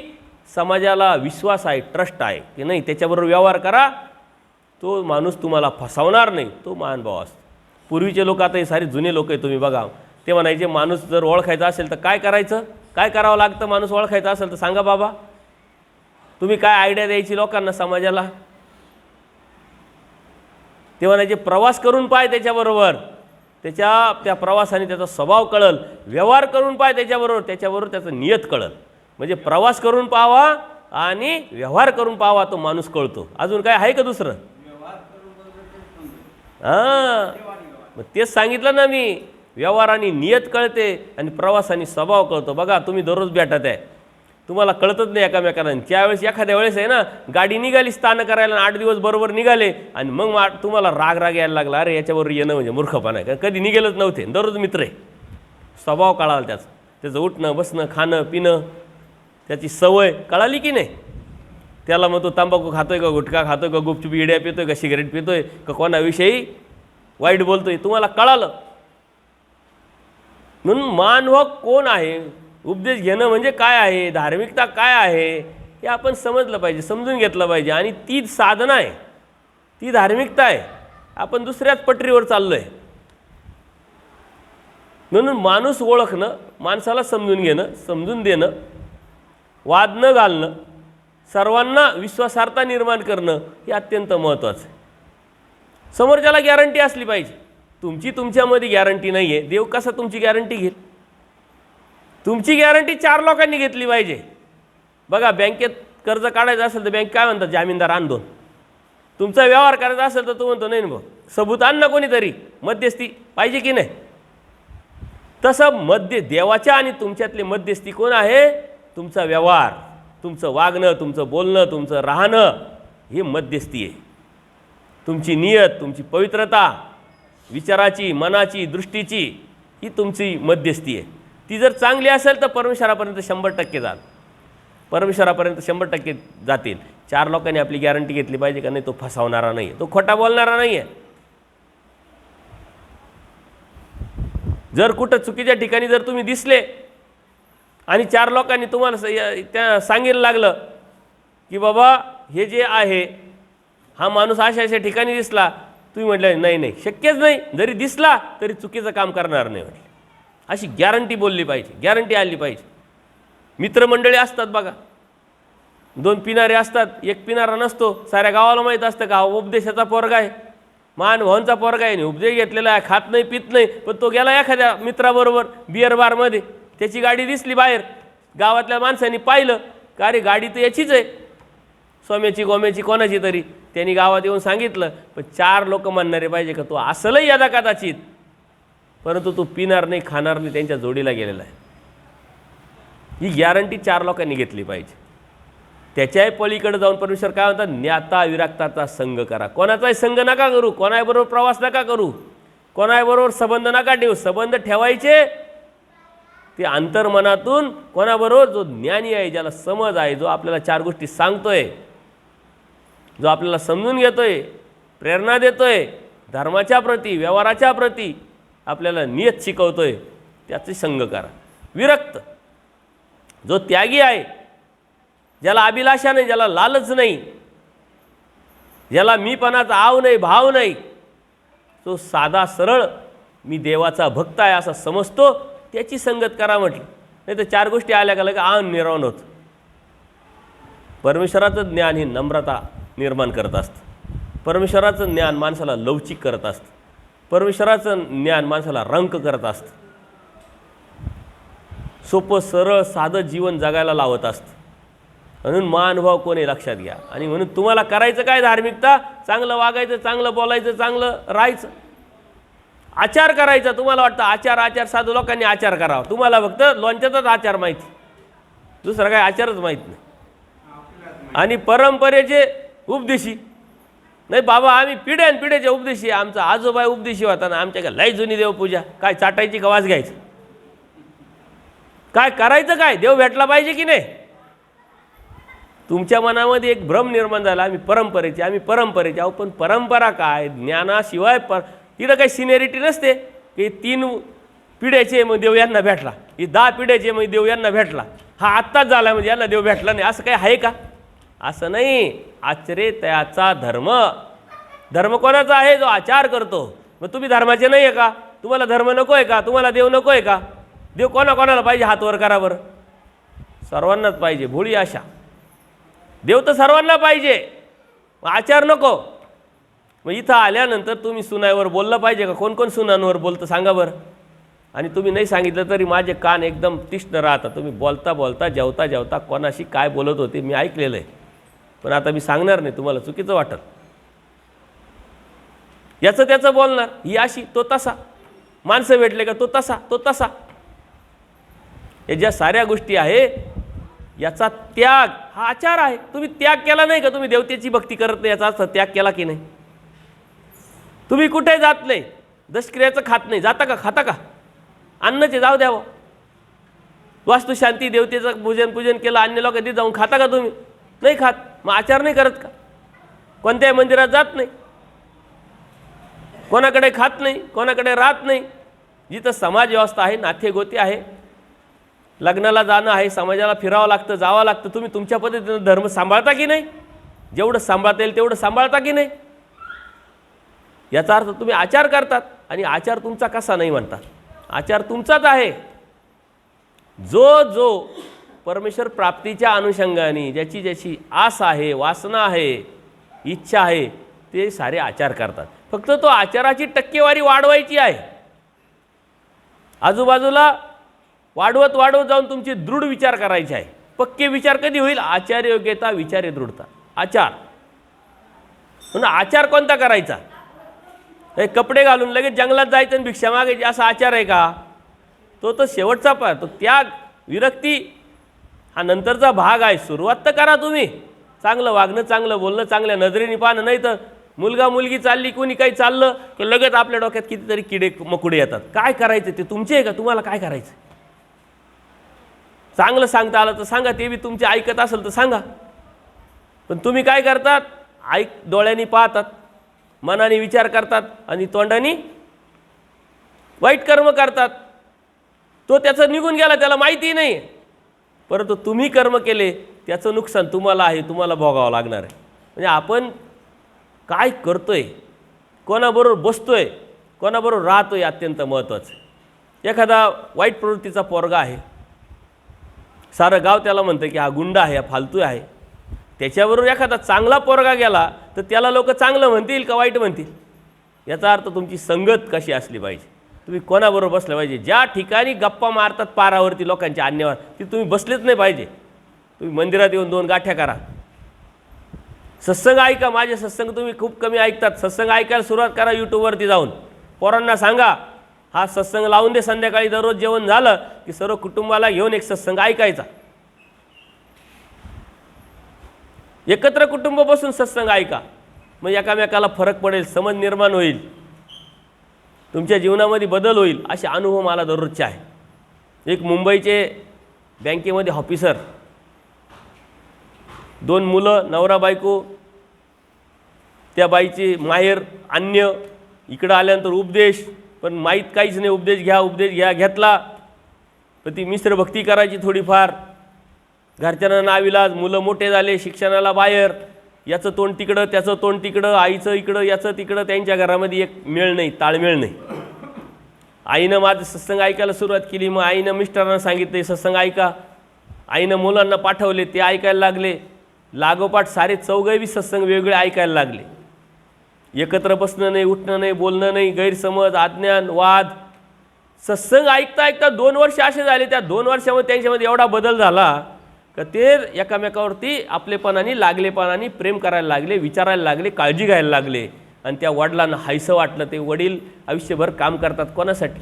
समाजाला विश्वास आहे, ट्रस्ट आहे की नाही, त्याच्याबरोबर व्यवहार करा, तो माणूस तुम्हाला फसवणार नाही, तो मानभाव असतो. पूर्वीचे लोक, आता हे सारे जुने लोक आहे तुम्ही बघा, ते म्हणायचे माणूस जर ओळखायचा असेल तर काय करायचं, काय करावं लागतं, माणूस ओळखायचा असेल तर सांगा बाबा. तुम्ही काय आयडिया द्यायची लोकांना, समाजाला. ते म्हणायचे प्रवास करून पाय त्याच्याबरोबर, त्या प्रवासाने त्याचा स्वभाव कळल, व्यवहार करून पाय त्याच्याबरोबर त्याचं नियत कळल. म्हणजे प्रवास करून पाहावा आणि व्यवहार करून पाहावा, तो माणूस कळतो. अजून काय आहे का दुसरं. हां, मग तेच सांगितलं ना मी, व्यवहाराने नियत कळते आणि प्रवासाने स्वभाव कळतो. बघा तुम्ही दररोज भेटत आहे, तुम्हाला कळतच नाही एकामेकांना. त्यावेळेस एखाद्या वेळेस आहे ना, गाडी निघाली स्थान करायला, 8 दिवस बरोबर निघाले आणि मग तुम्हाला राग यायला लागला, अरे याच्याबरोबर येणं म्हणजे मूर्खपणा आहे, कधी निघेलच नव्हते, दररोज मित्र आहे. स्वभाव कळाला त्याचं उठणं बसणं खाणं पिणं, त्याची सवय कळाली की नाही. त्याला मग तो तंबाखू खातोय का, गुटखा खातोय का, गुपचूप इड्या पितोय का, सिगरेट पितोय का, कोणाविषयी वाईट बोलतोय, तुम्हाला कळालं. म्हणून मानभाव कोण आहे, उपदेश घेणं म्हणजे काय आहे, धार्मिकता काय आहे, हे आपण समजलं पाहिजे, समजून घेतलं पाहिजे. आणि ती साधना आहे, ती धार्मिकता आहे. आपण दुसऱ्याच पटरीवर चाललो आहे. म्हणून माणूस ओळखणं, माणसाला समजून घेणं, समजून देणं, वाद न घालणं, सर्वांना विश्वासार्हता निर्माण करणं हे अत्यंत महत्त्वाचं आहे. समोरच्याला गॅरंटी असली पाहिजे. तुमच्यामध्ये गॅरंटी नाही आहे, देव कसा तुमची गॅरंटी घेईल? तुमची गॅरंटी 4 लोकांनी घेतली पाहिजे. बघा, बँकेत कर्ज काढायचं असेल तर बँक काय म्हणतात? जामीनदार आण 2. तुमचा व्यवहार करायचा असेल तर तो म्हणतो नाही ना, सबूत आण ना कोणीतरी, मध्यस्थी पाहिजे की नाही? तसं देवाच्या आणि तुमच्यातले मध्यस्थी कोण आहे? तुमचा व्यवहार, तुमचं वागणं, तुमचं बोलणं, तुमचं राहणं हे मध्यस्थी आहे. तुमची नियत, तुमची पवित्रता, विचाराची, मनाची, दृष्टीची ही तुमची मध्यस्थी आहे. ती जर चांगली असेल तर परमेश्वरापर्यंत 100% जाल, परमेश्वरापर्यंत 100% जातील. 4 लोकांनी आपली गॅरंटी घेतली पाहिजे का नाही? तो फसवणारा नाही आहे, तो खोटा बोलणारा नाही आहे. जर कुठं चुकीच्या ठिकाणी जर तुम्ही दिसले आणि 4 लोकांनी तुम्हाला त्या सांगायला लागलं की बाबा हे जे आहे हा माणूस अशा ठिकाणी दिसला, तुम्ही म्हटलं नाही नाही शक्यच नाही, जरी दिसला तरी चुकीचं काम करणार नाही म्हटलं, अशी गॅरंटी बोलली पाहिजे, गॅरंटी आली पाहिजे. मित्रमंडळी असतात बघा, 2 पिणारे असतात, एक पिणारा नसतो. साऱ्या गावाला माहीत असतं का उपदेशाचा पोरगा आहे, महानुभावांचा पोरगा आहे, उपदेश घेतलेला आहे, खात नाही पित नाही, पण तो गेला एखाद्या मित्राबरोबर बिअर बारमध्ये, त्याची गाडी दिसली बाहेर, गावातल्या माणसांनी पाहिलं का अरे गाडी तर याचीच आहे, सोम्याची गोम्याची कोणाची तरी, त्यांनी गावात येऊन सांगितलं. पण 4 लोक म्हणणारे पाहिजे का तो असलंही यदा कदाचित, परंतु तो पिणार नाही, खाणार नाही, त्यांच्या जोडीला गेलेला आहे. ही गॅरंटी 4 लोकांनी घेतली पाहिजे. त्याच्याही पलीकडे जाऊन परमेश्वर काय म्हणतात? ज्ञाता विरक्ताचा संग करा. कोणाचाही संग नका करू, कोणाबरोबर प्रवास नका करू, कोणाबरोबर संबंध नका ठेवू. संबंध ठेवायचे ते अंतर्मनातून, कोणाबरोबर? जो ज्ञानी आहे, ज्याला समज आहे, जो आपल्याला 4 गोष्टी सांगतोय, जो आपल्याला समजून घेतोय, प्रेरणा देतोय, धर्माच्या प्रती, व्यवहाराच्या प्रती आपल्याला नियत शिकवतोय, त्याचे संग करा. विरक्त, जो त्यागी आहे, ज्याला अभिलाषा नाही, ज्याला लालच नाही, ज्याला मीपणाचा आव नाही, भाव नाही, तो साधा सरळ मी देवाचा भक्त आहे असा समजतो, त्याची संगत करा म्हटलं. नाही तर 4 गोष्टी आल्या का लगे आन निर्माण होतं. परमेश्वराचं ज्ञान ही नम्रता निर्माण करत असतं. परमेश्वराचं ज्ञान माणसाला लवचिक करत असतं. परमेश्वराचं ज्ञान माणसाला रंक करत असतं. सोपं सरळ साधं जीवन जगायला लावत असतं. म्हणून महानुभाव कोणी लक्षात घ्या. आणि म्हणून तुम्हाला करायचं काय? धार्मिकता, चांगलं वागायचं, चांगलं बोलायचं, चांगलं राहायचं, आचार करायचा. तुम्हाला वाटतं आचार साधू लोकांनी आचार करावा, तुम्हाला फक्त लोणच्याचाच आचार माहिती, दुसरा काय आचारच माहीत नाही. आणि परंपरेचे उपदेशी नाही बाबा, आम्ही पिढ्यानपिढ्याचे उपदेशी, आमचा आजोबा उपदेशी होता ना, आमच्या काय लय जुनी देवपूजा, काय चाटायची का वास घ्यायचं, काय करायचं काय? देव भेटला पाहिजे की नाही? तुमच्या मनामध्ये एक भ्रम निर्माण झाला, आम्ही परंपरेचे आहो. पण परंपरा काय? ज्ञानाशिवाय तिथं काही सिनियरिटी नसते की 3 पिढ्याचे मग देव यांना भेटला, ही 10 पिढ्याचे मग देव यांना भेटला, हा आत्ताच झाला म्हणजे यांना देव भेटला नाही, असं काही आहे का? असं नाही. आचरे त्याचा धर्म. धर्म कोणाचा आहे? जो आचार करतो. मग तुम्ही धर्माचे नाही आहे का? तुम्हाला धर्म नको आहे का? तुम्हाला देव नको आहे का? देव कोणाकोणाला पाहिजे? हात वर करा बरं. सर्वांनाच पाहिजे. भोळी आशा. देव तर सर्वांना पाहिजे, आचार नको. मग इथं आल्यानंतर तुम्ही सुनाईवर बोललं पाहिजे का? कोण कोण सुनांवर बोलतं सांगा बरं. आणि तुम्ही नाही सांगितलं तरी माझे कान एकदम तीक्ष्ण राहतात. तुम्ही बोलता बोलता, जेवता जेवता कोणाशी काय बोलत होते मी ऐकलेलं आहे, पण आता मी सांगणार नाही, तुम्हाला चुकीचं वाटत. याचं त्याचं बोलणार, ही अशी, तो तसा, माणसं भेटले का तो तसा. हे ज्या साऱ्या गोष्टी आहे याचा त्याग हा आचार आहे. तुम्ही त्याग केला नाही का? तुम्ही देवतेची भक्ती करत नाही याचा अर्थ त्याग केला की नाही? तुम्ही कुठे जात नाही, दशक्रियाचं खात नाही, जाता का? खाता का? अन्नचे जाऊ द्यावं. वास्तुशांती देवतेचं पूजन केलं, अन्य लोक कधी जाऊन खाता का? तुम्ही नाही खात. मग आचार नाही करत का? कोणत्याही मंदिरात जात नाही, कोणाकडे खात नाही, कोणाकडे राहत नाही. जिथं समाज व्यवस्था आहे, नाथे गोते आहे, लग्नाला जाणं आहे, समाजाला फिरावं लागतं, जावं लागतं, तुम्ही तुमच्या पद्धतीनं धर्म सांभाळता की नाही? जेवढं सांभाळता येईल तेवढं सांभाळता की नाही? याचा अर्थ तुम्ही आचार करतात. आणि आचार तुमचा कसा नाही म्हणतात? आचार तुमचाच आहे. जो जो परमेश्वर प्राप्तीच्या अनुषंगाने ज्याची ज्याची आस आहे, वासना आहे, इच्छा आहे, ते सारे आचार करतात. फक्त तो आचाराची टक्केवारी वाढवायची आहे. आजूबाजूला वाढवत वाढवत जाऊन तुमचे दृढ विचार करायचे आहे. पक्के विचार कधी होईल? आचार योग्यता, विचारे दृढता, आचार. म्हणून आचार कोणता करायचा? हे कपडे घालून लगेच जंगलात जायचं आणि भिक्षा मागायची असा आचार आहे का? तो शेवटचा पार, तो त्याग, विरक्ती हा नंतरचा भाग आहे. सुरुवात तर करा तुम्ही. चांगलं वागणं, चांगलं बोलणं, चांगल्या नजरेने पाहणं. नाही तर मुलगा मुलगी चालली, कोणी काही चाललं की लगेच आपल्या डोक्यात कितीतरी किडे मकुडे येतात. काय करायचं ते तुमचे आहे का? तुम्हाला काय करायचं? चांगलं सांगता आलं तर सांगा, ते बी तुमचे ऐकत असेल तर सांगा. पण तुम्ही काय करतात? डोळ्यांनी पाहतात, मनाने विचार करतात आणि तोंडाने वाईट कर्म करतात. तो त्याचं निघून गेला, त्याला माहिती नाही. परंतु तुम्ही कर्म केले त्याचं नुकसान तुम्हाला आहे, तुम्हाला भोगावं लागणार आहे. म्हणजे आपण काय करतोय, कोणाबरोबर बसतोय, कोणाबरोबर राहतोय, अत्यंत महत्त्वाचं. एखादा वाईट प्रवृत्तीचा पोरगा आहे, सारं गाव त्याला म्हणतं की हा गुंड आहे, हा फालतू आहे. त्याच्याबरोबर एखादा चांगला पोरगा गेला तर त्याला लोक चांगलं म्हणतील का वाईट म्हणतील? याचा अर्थ तुमची संगत कशी असली पाहिजे, तुम्ही कोणाबरोबर बसलं पाहिजे. ज्या ठिकाणी गप्पा मारतात पारावरती लोकांच्या अन्यावर, ती तुम्ही बसलेच नाही पाहिजे. तुम्ही मंदिरात येऊन 2 गाठ्या करा, सत्संग ऐका. माझे सत्संग तुम्ही खूप कमी ऐकतात. सत्संग ऐकायला सुरुवात करा यूट्यूबवरती जाऊन. पोरांना सांगा हा सत्संग लावून दे, संध्याकाळी दररोज जेवण झालं की सर्व कुटुंबाला घेऊन एक सत्संग ऐकायचा. एकत्र कुटुंब बसून सत्संग ऐका, मग एकामेकाला फरक पडेल, समज निर्माण होईल, तुमच्या जीवनामध्ये बदल होईल. असे अनुभव मला दररोजचे आहे. एक मुंबईचे बँकेमध्ये ऑफिसर, 2 मुलं, नवरा बायको. त्या बाईची माहेर अन्य, इकडं आल्यानंतर उपदेश, पण माहीत काहीच नाही. उपदेश घ्या घेतला, पण ती मिश्र भक्ती करायची थोडीफार. घरच्यांना नाविलाज, मुलं मोठे झाले, शिक्षणाला बाहेर, याचं तोंड तिकडं, त्याचं तोंड तिकडं, आईचं इकडं, याचं तिकडं. त्यांच्या घरामध्ये एक मेळ नाही, ताळमेळ नाही. आईनं माझं सत्संग ऐकायला सुरुवात केली, मग आईनं मिस्टरांना सांगितले सत्संग ऐका. आईनं मुलांना पाठवले, ते ऐकायला लागले. लागोपाठ सारे 4 सत्संग वेगळे ऐकायला लागले. एकत्र बसणं नाही, उठणं नाही, बोलणं नाही, गैरसमज, अज्ञान, वाद. सत्संग ऐकता ऐकता 2 वर्ष असे झाले. त्या 2 वर्षामध्ये त्यांच्यामध्ये एवढा बदल झाला का ते एकामेकावरती आपलेपणाने, लागलेपणाने प्रेम करायला लागले, विचारायला लागले, काळजी घ्यायला लागले. आणि त्या वडिलांना हायसं वाटलं. ते वडील आयुष्यभर काम करतात कोणासाठी?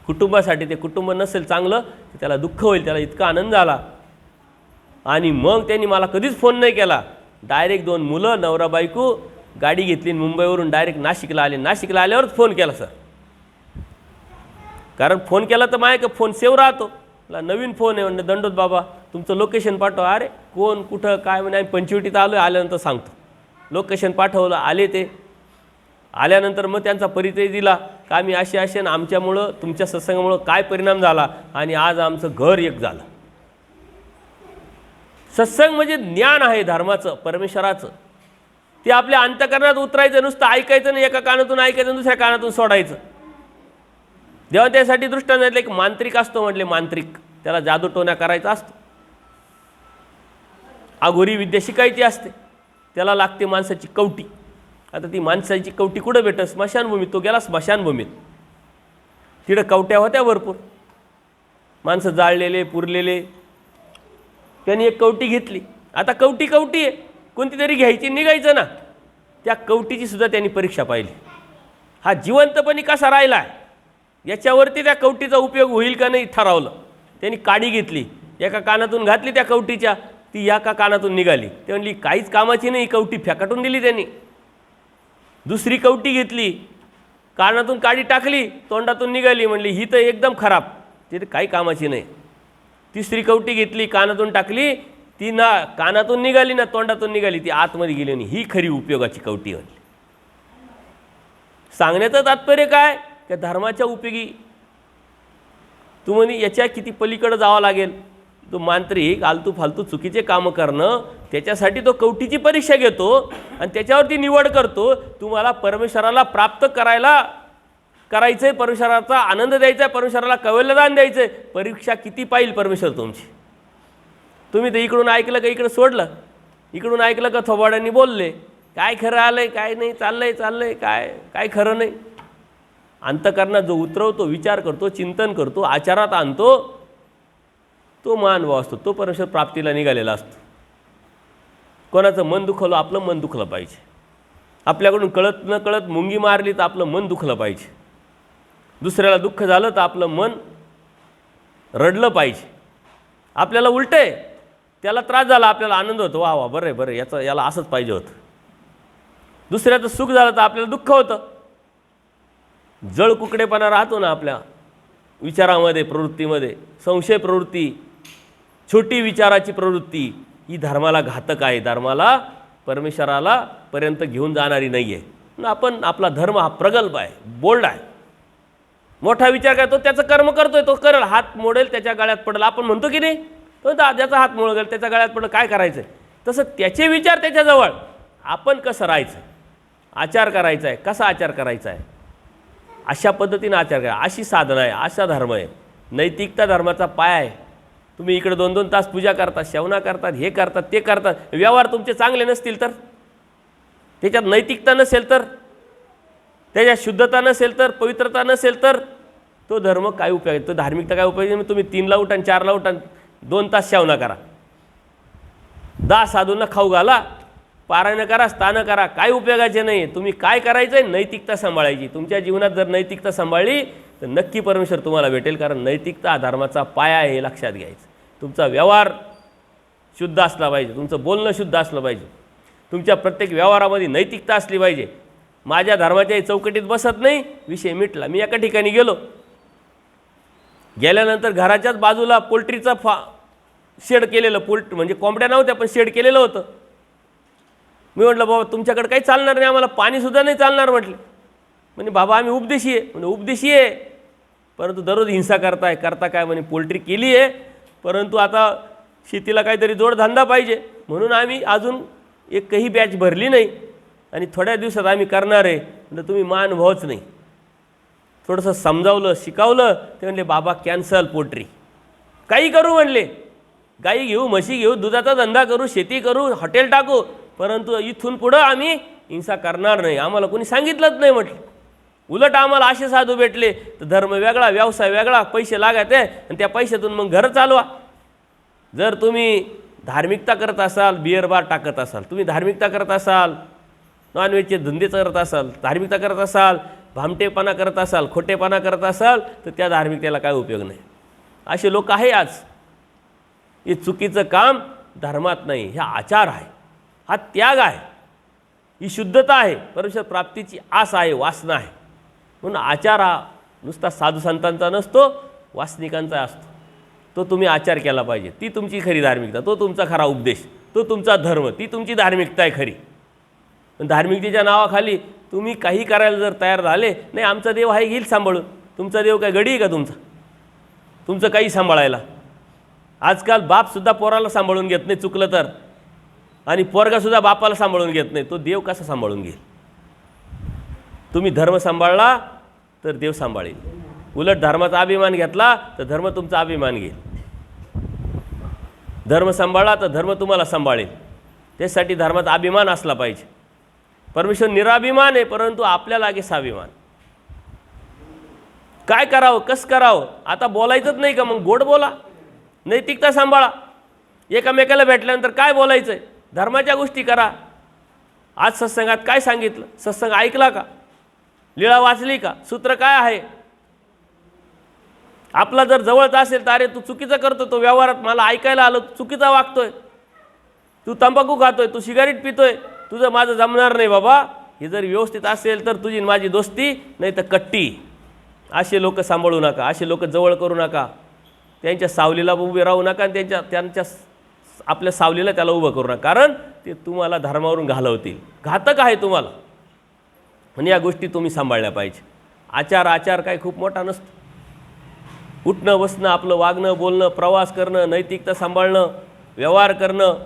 कुटुंबासाठी. ते कुटुंब नसेल चांगलं तर त्याला दुःख होईल. त्याला इतका आनंद झाला. आणि मग त्यांनी मला कधीच फोन नाही केला. डायरेक्ट 2 मुलं, नवरा बायको, गाडी घेतली, मुंबईवरून डायरेक्ट नाशिकला आले. नाशिकला आल्यावरच फोन केला सर. कारण फोन केला तर माझ्या फोन सेव्ह राहतो. नवीन फोन आहे म्हणजे दंडोत बाबा तुमचं लोकेशन पाठवा. अरे कोण, कुठं, काय म्हणे, आम्ही पंचवटीत आलो आहे, आल्यानंतर सांगतो. लोकेशन पाठवलं, आले. ते आल्यानंतर मग त्यांचा परिचय दिला का आम्ही असे आणि आमच्यामुळं, तुमच्या सत्संगामुळं काय परिणाम झाला आणि आज आमचं घर एक झालं. सत्संग म्हणजे ज्ञान आहे धर्माचं, परमेश्वराचं. ते आपल्या अंतःकरणात उतरायचं, नुसतं ऐकायचं नाही, एका कानातून ऐकायचं, दुसऱ्या कानातून सोडायचं. देवा त्यासाठी दृष्टांत एक मांत्रिक असतो म्हटले, मांत्रिक. त्याला जादूटोण्या करायचा असतो, अघोरी विद्या शिकायची असते. त्याला लागते माणसाची कवटी. आता ती माणसाची कवटी कुठं भेटत? स्मशानभूमीत. तो गेला स्मशानभूमीत, तिकडं कवट्या होत्या भरपूर, माणसं जाळलेले, पुरलेले. त्यांनी एक कवटी घेतली. आता कवटी आहे, कोणती तरी घ्यायची, निघायचं ना. त्या कवटीची सुद्धा त्यांनी परीक्षा पाहिली. हा जिवंतपणी कसा राहिला आहे याच्यावरती त्या कवटीचा उपयोग होईल का नाही ठरवलं. त्यांनी काडी घेतली, एका कानातून घातली त्या कवटीच्या, ती एका कानातून निघाली. ते म्हणली काहीच कामाची नाही, कवटी फेकाटून दिली त्यांनी. दुसरी कवटी घेतली, कानातून काडी टाकली, तोंडातून निघाली. म्हणली ही तर एकदम खराब, ती तर काही कामाची नाही. तिसरी कवटी घेतली, कानातून टाकली, ती ना कानातून निघाली ना तोंडातून निघाली, ती आतमध्ये गेली नाही. ही खरी उपयोगाची कवटी होती. सांगण्याचं तात्पर्य काय? की धर्माच्या उपयोगी तुम्ही याच्या किती पलीकडे जावं लागेल. तो मांत्रिक आलतू फालतू चुकीचे कामं करणं, त्याच्यासाठी तो कवटीची परीक्षा घेतो आणि त्याच्यावरती निवड करतो. तुम्हाला परमेश्वराला प्राप्त करायला करायचं आहे, परमेश्वराचा आनंद द्यायचा आहे, परमेश्वराला कवयलदान द्यायचं आहे, परीक्षा किती पाहिल परमेश्वर तुमची. तुम्ही तर इकडून ऐकलं का इकडं सोडलं, इकडून ऐकलं का थोबाड्यांनी बोलले, काय खरं आलंय काय नाही, चाललंय काय काय खरं नाही. अंतःकरणात जो उतरवतो, विचार करतो, चिंतन करतो, आचारात आणतो, तो मानव असतो, तो परमेश्वर प्राप्तीला निघालेला असतो. कोणाचं मन दुखवलं, आपलं मन दुखलं पाहिजे. आपल्याकडून कळत न कळत मुंगी मारली तर आपलं मन दुखलं पाहिजे. दुसऱ्याला दुःख झालं तर आपलं मन रडलं पाहिजे. आपल्याला उलटं आहे, त्याला त्रास झाला आपल्याला आनंद होतो, वा वा बरं आहे याला असंच पाहिजे होतं. दुसऱ्याचं सुख झालं तर आपल्याला दुःख होतं. जळ कुकडेपणा राहतो ना आपल्या विचारामध्ये, प्रवृत्तीमध्ये. संशय प्रवृत्ती, छोटी विचाराची प्रवृत्ती ही धर्माला घातक आहे, धर्माला परमेश्वराला पर्यंत घेऊन जाणारी नाही आहे. आपण आपला धर्म हा प्रगल्भ आहे, बोल्ड आहे. मोठा विचार करतो, त्याचं कर्म करतोय, तो करेल, हात मोडेल त्याच्या गळ्यात पडेल. आपण म्हणतो की नाही, तो ज्याचा हात मोडेल त्याच्या गळ्यात पडेल, काय करायचं आहे. तसं त्याचे विचार त्याच्याजवळ, आपण कसं राहायचं, आचार करायचा आहे, कसा आचार करायचा आहे, अशा पद्धतीने आचार करा. अशी साधना आहे, असा धर्म आहे. नैतिकता धर्माचा पाय आहे. तुम्ही इकडे 2-2 तास पूजा करतात, शेवना करतात, हे करतात ते करतात, व्यवहार तुमचे चांगले नसतील तर, त्याच्यात नैतिकता नसेल तर, त्याच्यात शुद्धता नसेल तर, पवित्रता नसेल तर, तो धर्म काय उपयोग आहे, तो धार्मिकता काय उपयोग आहे. तुम्ही 3ला उठा, 4ला उठा, 2 तास शेवना करा, 10 साधूंना खाऊ घाला, पारायण करा, स्थान करा, काय उपयोगाचे नाही. तुम्ही काय करायचं आहे, नैतिकता सांभाळायची. तुमच्या जीवनात जर नैतिकता सांभाळली तर नक्की परमेश्वर तुम्हाला भेटेल. कारण नैतिकता हा धर्माचा पाया आहे, हे लक्षात घ्यायचं. तुमचा व्यवहार शुद्ध असला पाहिजे, तुमचं बोलणं शुद्ध असलं पाहिजे, तुमच्या प्रत्येक व्यवहारामध्ये नैतिकता असली पाहिजे. माझ्या धर्माच्या चौकटीत बसत नाही, विषय मिटला. मी एका ठिकाणी गेल्यानंतर घराच्याच बाजूला पोल्ट्रीचा शेड केलेलं, म्हणजे कोंबड्या नव्हत्या पण शेड केलेलं होतं. मी म्हटलं बाबा तुमच्याकडे काही चालणार नाही, आम्हाला पाणीसुद्धा नाही चालणार म्हटलं. म्हणजे बाबा आम्ही उपदेशी आहे. म्हणजे उपदेशी आहे, परंतु दररोज हिंसा करता काय म्हणे, पोल्ट्री केली आहे, परंतु आता शेतीला काहीतरी जोडधंदा पाहिजे म्हणून आम्ही अजून एकही बॅच भरली नाही आणि थोड्या दिवसात आम्ही करणार आहे. म्हणजे तुम्ही मान भावच नाही. थोडंसं समजावलं, शिकवलं, ते म्हणले बाबा कॅन्सल पोल्ट्री, काही करू म्हणले, गाई घेऊ, म्हशी घेऊ, दुधाचा धंदा करू, शेती करू, हॉटेल टाकू, परंतु इथून पुढं आम्ही हिंसा करणार नाही. आम्हाला कोणी सांगितलंच नाही म्हटलं. उलट आम्हाला असे साधू भेटले तर धर्म वेगळा, व्यवसाय वेगळा, पैसे लागत आहे आणि त्या पैशातून मग घर चालवा. जर तुम्ही धार्मिकता करत असाल, बिअर बार टाकत असाल, तुम्ही धार्मिकता करत असाल, नॉनव्हेजचे धंदे करत असाल, धार्मिकता करत असाल, भामटेपणा करत असाल, खोटेपणा करत असाल, तर त्या धार्मिकतेला काय उपयोग नाही. असे लोक आहे आज. हे चुकीचं काम धर्मात नाही, हा आचार आहे, हा त्याग आहे, ही शुद्धता आहे, परमेश्वर प्राप्तीची आस आहे, वासना आहे. म्हणून आचार हा नुसता साधू संतांचा नसतो, वासनिकांचा असतो. तो तुम्ही आचार केला पाहिजे. ती तुमची खरी धार्मिकता, तो तुमचा खरा उपदेश, तो तुमचा धर्म, ती तुमची धार्मिकता आहे खरी. पण धार्मिकतेच्या नावाखाली तुम्ही काही करायला जर तयार झाले, नाही आमचा देव आहे घेईल सांभाळून, तुमचा देव काय गडी आहे का तुमचं काही सांभाळायला. आजकाल बापसुद्धा पोराला सांभाळून घेत नाही चुकलं तर, आणि पोरगासुद्धा बापाला सांभाळून घेत नाही. तो देव कसा सांभाळून घेईल. तुम्ही धर्म सांभाळला तर देव सांभाळेल. उलट धर्माचा अभिमान घेतला तर धर्म तुमचा अभिमान घेईल. धर्म सांभाळला तर धर्म तुम्हाला सांभाळेल. त्यासाठी धर्माचा अभिमान असला पाहिजे. परमेश्वर निराभिमान आहे, परंतु आपल्या लागे स्वाभिमान. काय करावं, कसं करावं, आता बोलायचंच नाही का, मग गोड बोला, नैतिकता सांभाळा. एकामेकाला भेटल्यानंतर काय बोलायचं आहे, धर्माच्या गोष्टी करा. आज सत्संगात काय सांगितलं, सत्संग ऐकला का, लीळा वाचली का, सूत्र काय आहे. आपला जर जवळचा असेल तर अरे तू चुकीचं करतो, तो व्यवहारात मला ऐकायला आलं, तू चुकीचा वागतोय, तू तंबाखू खातोय, तू सिगारेट पितोय, तुझं माझं जमणार नाही बाबा. हे जर व्यवस्थित असेल तर तुझी माझी दोस्ती, नाही तर कट्टी. असे लोक सांभाळू नका, असे लोक जवळ करू नका. त्यांच्या सावलीला उभे राहू नका आणि त्यांच्या आपल्या सावलीला त्याला उभं करू नका, कारण ते तुम्हाला धर्मावरून घालवतील, घातक आहे तुम्हाला. म्हणजे या गोष्टी तुम्ही सांभाळल्या पाहिजे. आचार काय खूप मोठा नसतो. उठणं बसणं, आपलं वागणं बोलणं, प्रवास करणं, नैतिकता सांभाळणं, व्यवहार करणं,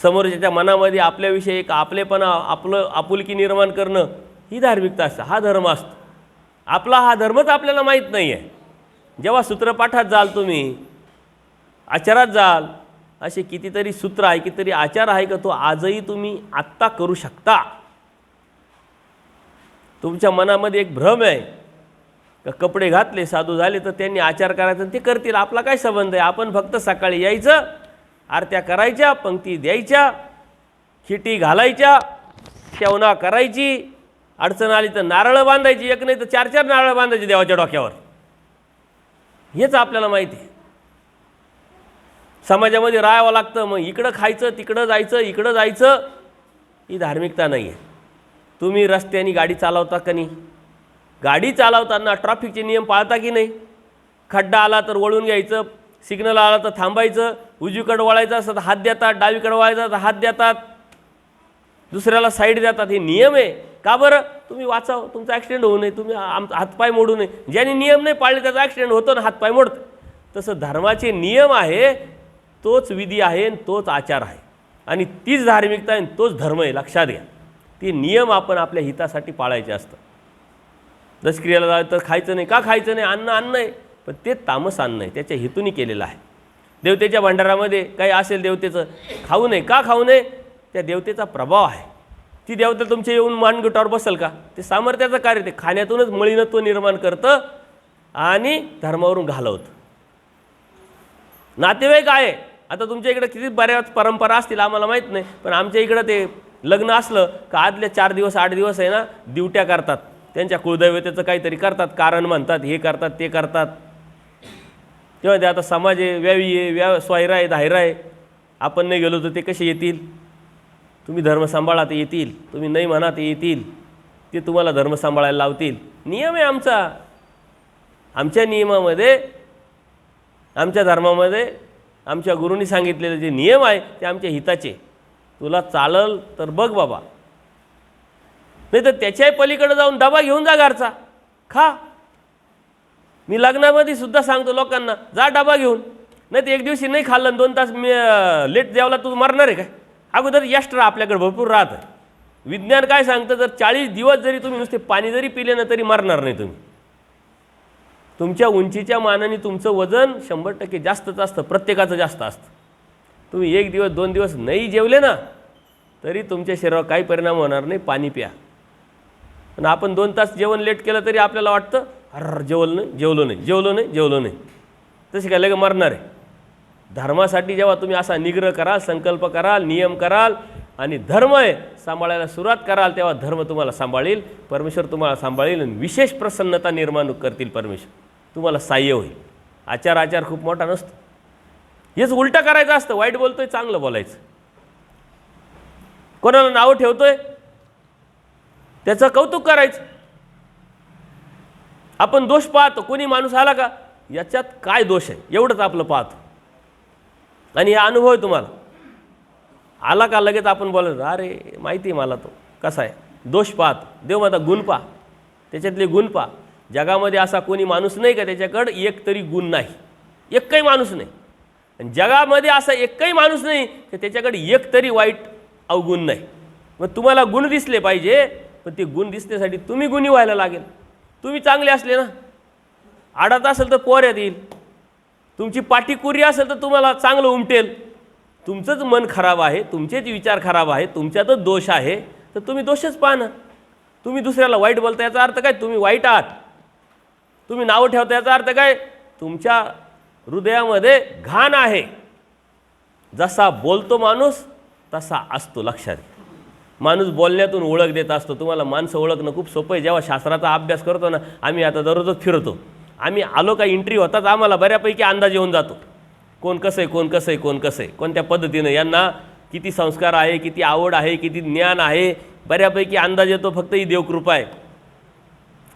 समोरच्या मनामध्ये आपल्याविषयी एक आपलेपणा, आपलं आपुलकी निर्माण करणं, ही धार्मिकता असते, हा धर्म असतो. आपला हा धर्मच आपल्याला माहीत नाही आहे. जेव्हा सूत्रपाठात जाल, तुम्ही आचारात जाल, असे कितीतरी सूत्र आहे, कितीतरी आचार आहे का तो आजही तुम्ही आत्ता करू शकता. तुमच्या मनामध्ये एक भ्रम आहे का कपडे घातले, साधू झाले तर त्यांनी आचार करायचा ते करतील, आपला काय संबंध आहे. आपण फक्त सकाळी यायचं, आरत्या करायच्या, पंक्ती द्यायच्या, खिटी घालायच्या, शेवना करायची, अडचण आली तर नारळ बांधायची, एक नाही तर 4-4 नारळ बांधायची देवाच्या डोक्यावर. हेच आपल्याला माहिती आहे. समाजामध्ये राहावं लागतं, मग इकडं खायचं, तिकडं जायचं, इकडं जायचं, ही धार्मिकता नाही आहे. तुम्ही रस्त्याने गाडी चालवता का नाही? गाडी चालवताना ट्रॅफिकचे नियम पाळता की नाही? खड्डा आला तर वळून घ्यायचं, सिग्नल आला तर थांबायचं, उजवीकडे वळायचं असं तर हात देतात, डावीकडे वळायचं तर हात देतात, दुसऱ्याला साईड देतात. हे नियम आहे. का बरं? तुम्ही वाचावं, तुमचा ॲक्सिडेंट होऊ नये, तुम्ही हातपाय मोडू नये. ज्यांनी नियम नाही पाळले त्याचा ॲक्सिडेंट होतो ना, हातपाय मोडतं. तसं धर्माचे नियम आहे, तोच विधी आहे आणि तोच आचार आहे आणि तीच धार्मिकता आहे, तोच धर्म आहे. लक्षात घ्या, ते नियम आपण आपल्या हितासाठी पाळायचे असतं. दशक्रियाला जायचं तर खायचं नाही. का खायचं नाही? अन्न आहे, पण ते तामस अन्न आहे, त्याच्या हेतूने केलेलं आहे. देवतेच्या भंडारामध्ये काही असेल देवतेचं, खाऊ नये. का खाऊ नये? त्या देवतेचा प्रभाव आहे. ती देवता तुमच्या येऊन मानगटावर बसेल का? ते सामर्थ्याचं कार्य, ते खाण्यातूनच मलिनत्व निर्माण करतं आणि धर्मावरून घालवतं. नातेवाईक आहे. आता तुमच्या इकडे किती बऱ्याच परंपरा असतील आम्हाला माहीत नाही, पण आमच्या इकडं ते लग्न असलं का आदल्या 4 दिवस 8 दिवस आहे ना, ड्युट्या करतात, त्यांच्या कुळदैवतेचं काहीतरी करतात, कारण म्हणतात, हे करतात, ते करतात. तेव्हा ते आता समाज आहे, व्यावी आहे, स्वायरा आहे, धायरा आहे. आपण नाही गेलो तर ते कसे येतील? तुम्ही धर्म सांभाळा ते येतील, तुम्ही नाही म्हणा ते येतील, ते तुम्हाला धर्म सांभाळायला लावतील. नियम आहे आमचा. आमच्या नियमामध्ये, आमच्या धर्मामध्ये, आमच्या गुरूंनी सांगितलेले जे नियम आहे ते आमच्या हिताचे. तुला चालल तर बघ बाबा, नाही तर त्याच्याही पलीकडे जाऊन डबा घेऊन जा घरचा, खा. मी लग्नामध्ये सुद्धा सांगतो लोकांना, जा डबा घेऊन. नाही तर एक दिवशी नाही खाल्लं, 2 तास मी लेट जेवला, तू मरणार आहे काय? अगोदर एक्स्ट्रा आपल्याकडे भरपूर राहतं. विज्ञान काय सांगतं, जर 40 दिवस जरी तुम्ही नुसते पाणी जरी पिले ना तरी मरणार नाही तुम्ही. तुमच्या उंचीच्या मानाने तुमचं वजन 100% जास्तच असतं, प्रत्येकाचं जास्त असतं. तुम्ही 1 दिवस 2 दिवस नाही जेवले ना तरी तुमच्या शरीरावर काही परिणाम होणार नाही. पाणी प्या. पण आपण 2 तास जेवण लेट केलं तरी आपल्याला वाटतं, अरे जेवलो नाही. तसे काय लगे मरणार आहे. धर्मासाठी जेव्हा तुम्ही असा निग्रह कराल, संकल्प कराल, नियम कराल आणि धर्म आहे सांभाळायला सुरुवात कराल, तेव्हा धर्म तुम्हाला सांभाळील, परमेश्वर तुम्हाला सांभाळील आणि विशेष प्रसन्नता निर्माण करतील. परमेश्वर तुम्हाला सहाय्य होईल. आचार खूप मोठा नसतो. हेच उलटं करायचं असतं. वाईट बोलतोय, चांगलं बोलायचं. कोणाला नाव ठेवतोय त्याचं कौतुक करायचं. आपण दोष पाहतो, कोणी माणूस आला का याच्यात काय दोष आहे एवढंच आपलं पाहतो. आणि हा अनुभव आहे तुम्हाला आला का लगेच आपण बोलायचं, अरे माहिती आहे मला तो कसा आहे. दोष पाहतो. देव माझा गुण पहा, त्याच्यातले गुण पहा. जगामध्ये असा कोणी माणूस नाही का त्याच्याकडं एक तरी गुण नाही. एकही माणूस नाही. आणि जगामध्ये असा एकही माणूस नाही की त्याच्याकडे एक तरी वाईट अवगुण नाही. मग तुम्हाला गुण दिसले पाहिजे, पण ते गुण दिसण्यासाठी तुम्ही गुणी व्हायला लागेल. तुम्ही चांगले असले ना, आडत असेल तर पोऱ्यात येईल. तुमची पाठी कुरी असेल तर तुम्हाला चांगलं उमटेल. तुमचंच मन खराब आहे, तुमचेच विचार खराब आहे, तुमच्यातच दोष आहे, तर तुम्ही दोषच पाहा ना. तुम्ही दुसऱ्याला वाईट बोलता याचा अर्थ काय? तुम्ही वाईट आहात. तुम्ही नाव ठेवता याचा अर्थ काय? तुमच्या हृदयामध्ये घाण आहे. जसा बोलतो माणूस तसा असतो. लक्षात. माणूस बोलण्यातून ओळख देत असतो. तुम्हाला माणसं ओळखणं खूप सोपं आहे. जेव्हा शास्त्राचा अभ्यास करतो ना, आम्ही आता दररोजच फिरतो, आम्ही आलो का एंट्री होताच आम्हाला बऱ्यापैकी अंदाज येऊन जातो. कोण कसं आहे, कोण कसं आहे, कोण कसं आहे, कोणत्या पद्धतीनं, यांना किती संस्कार आहे, किती आवड आहे, किती ज्ञान आहे, बऱ्यापैकी अंदाज येतो. फक्त ही देवकृपा आहे.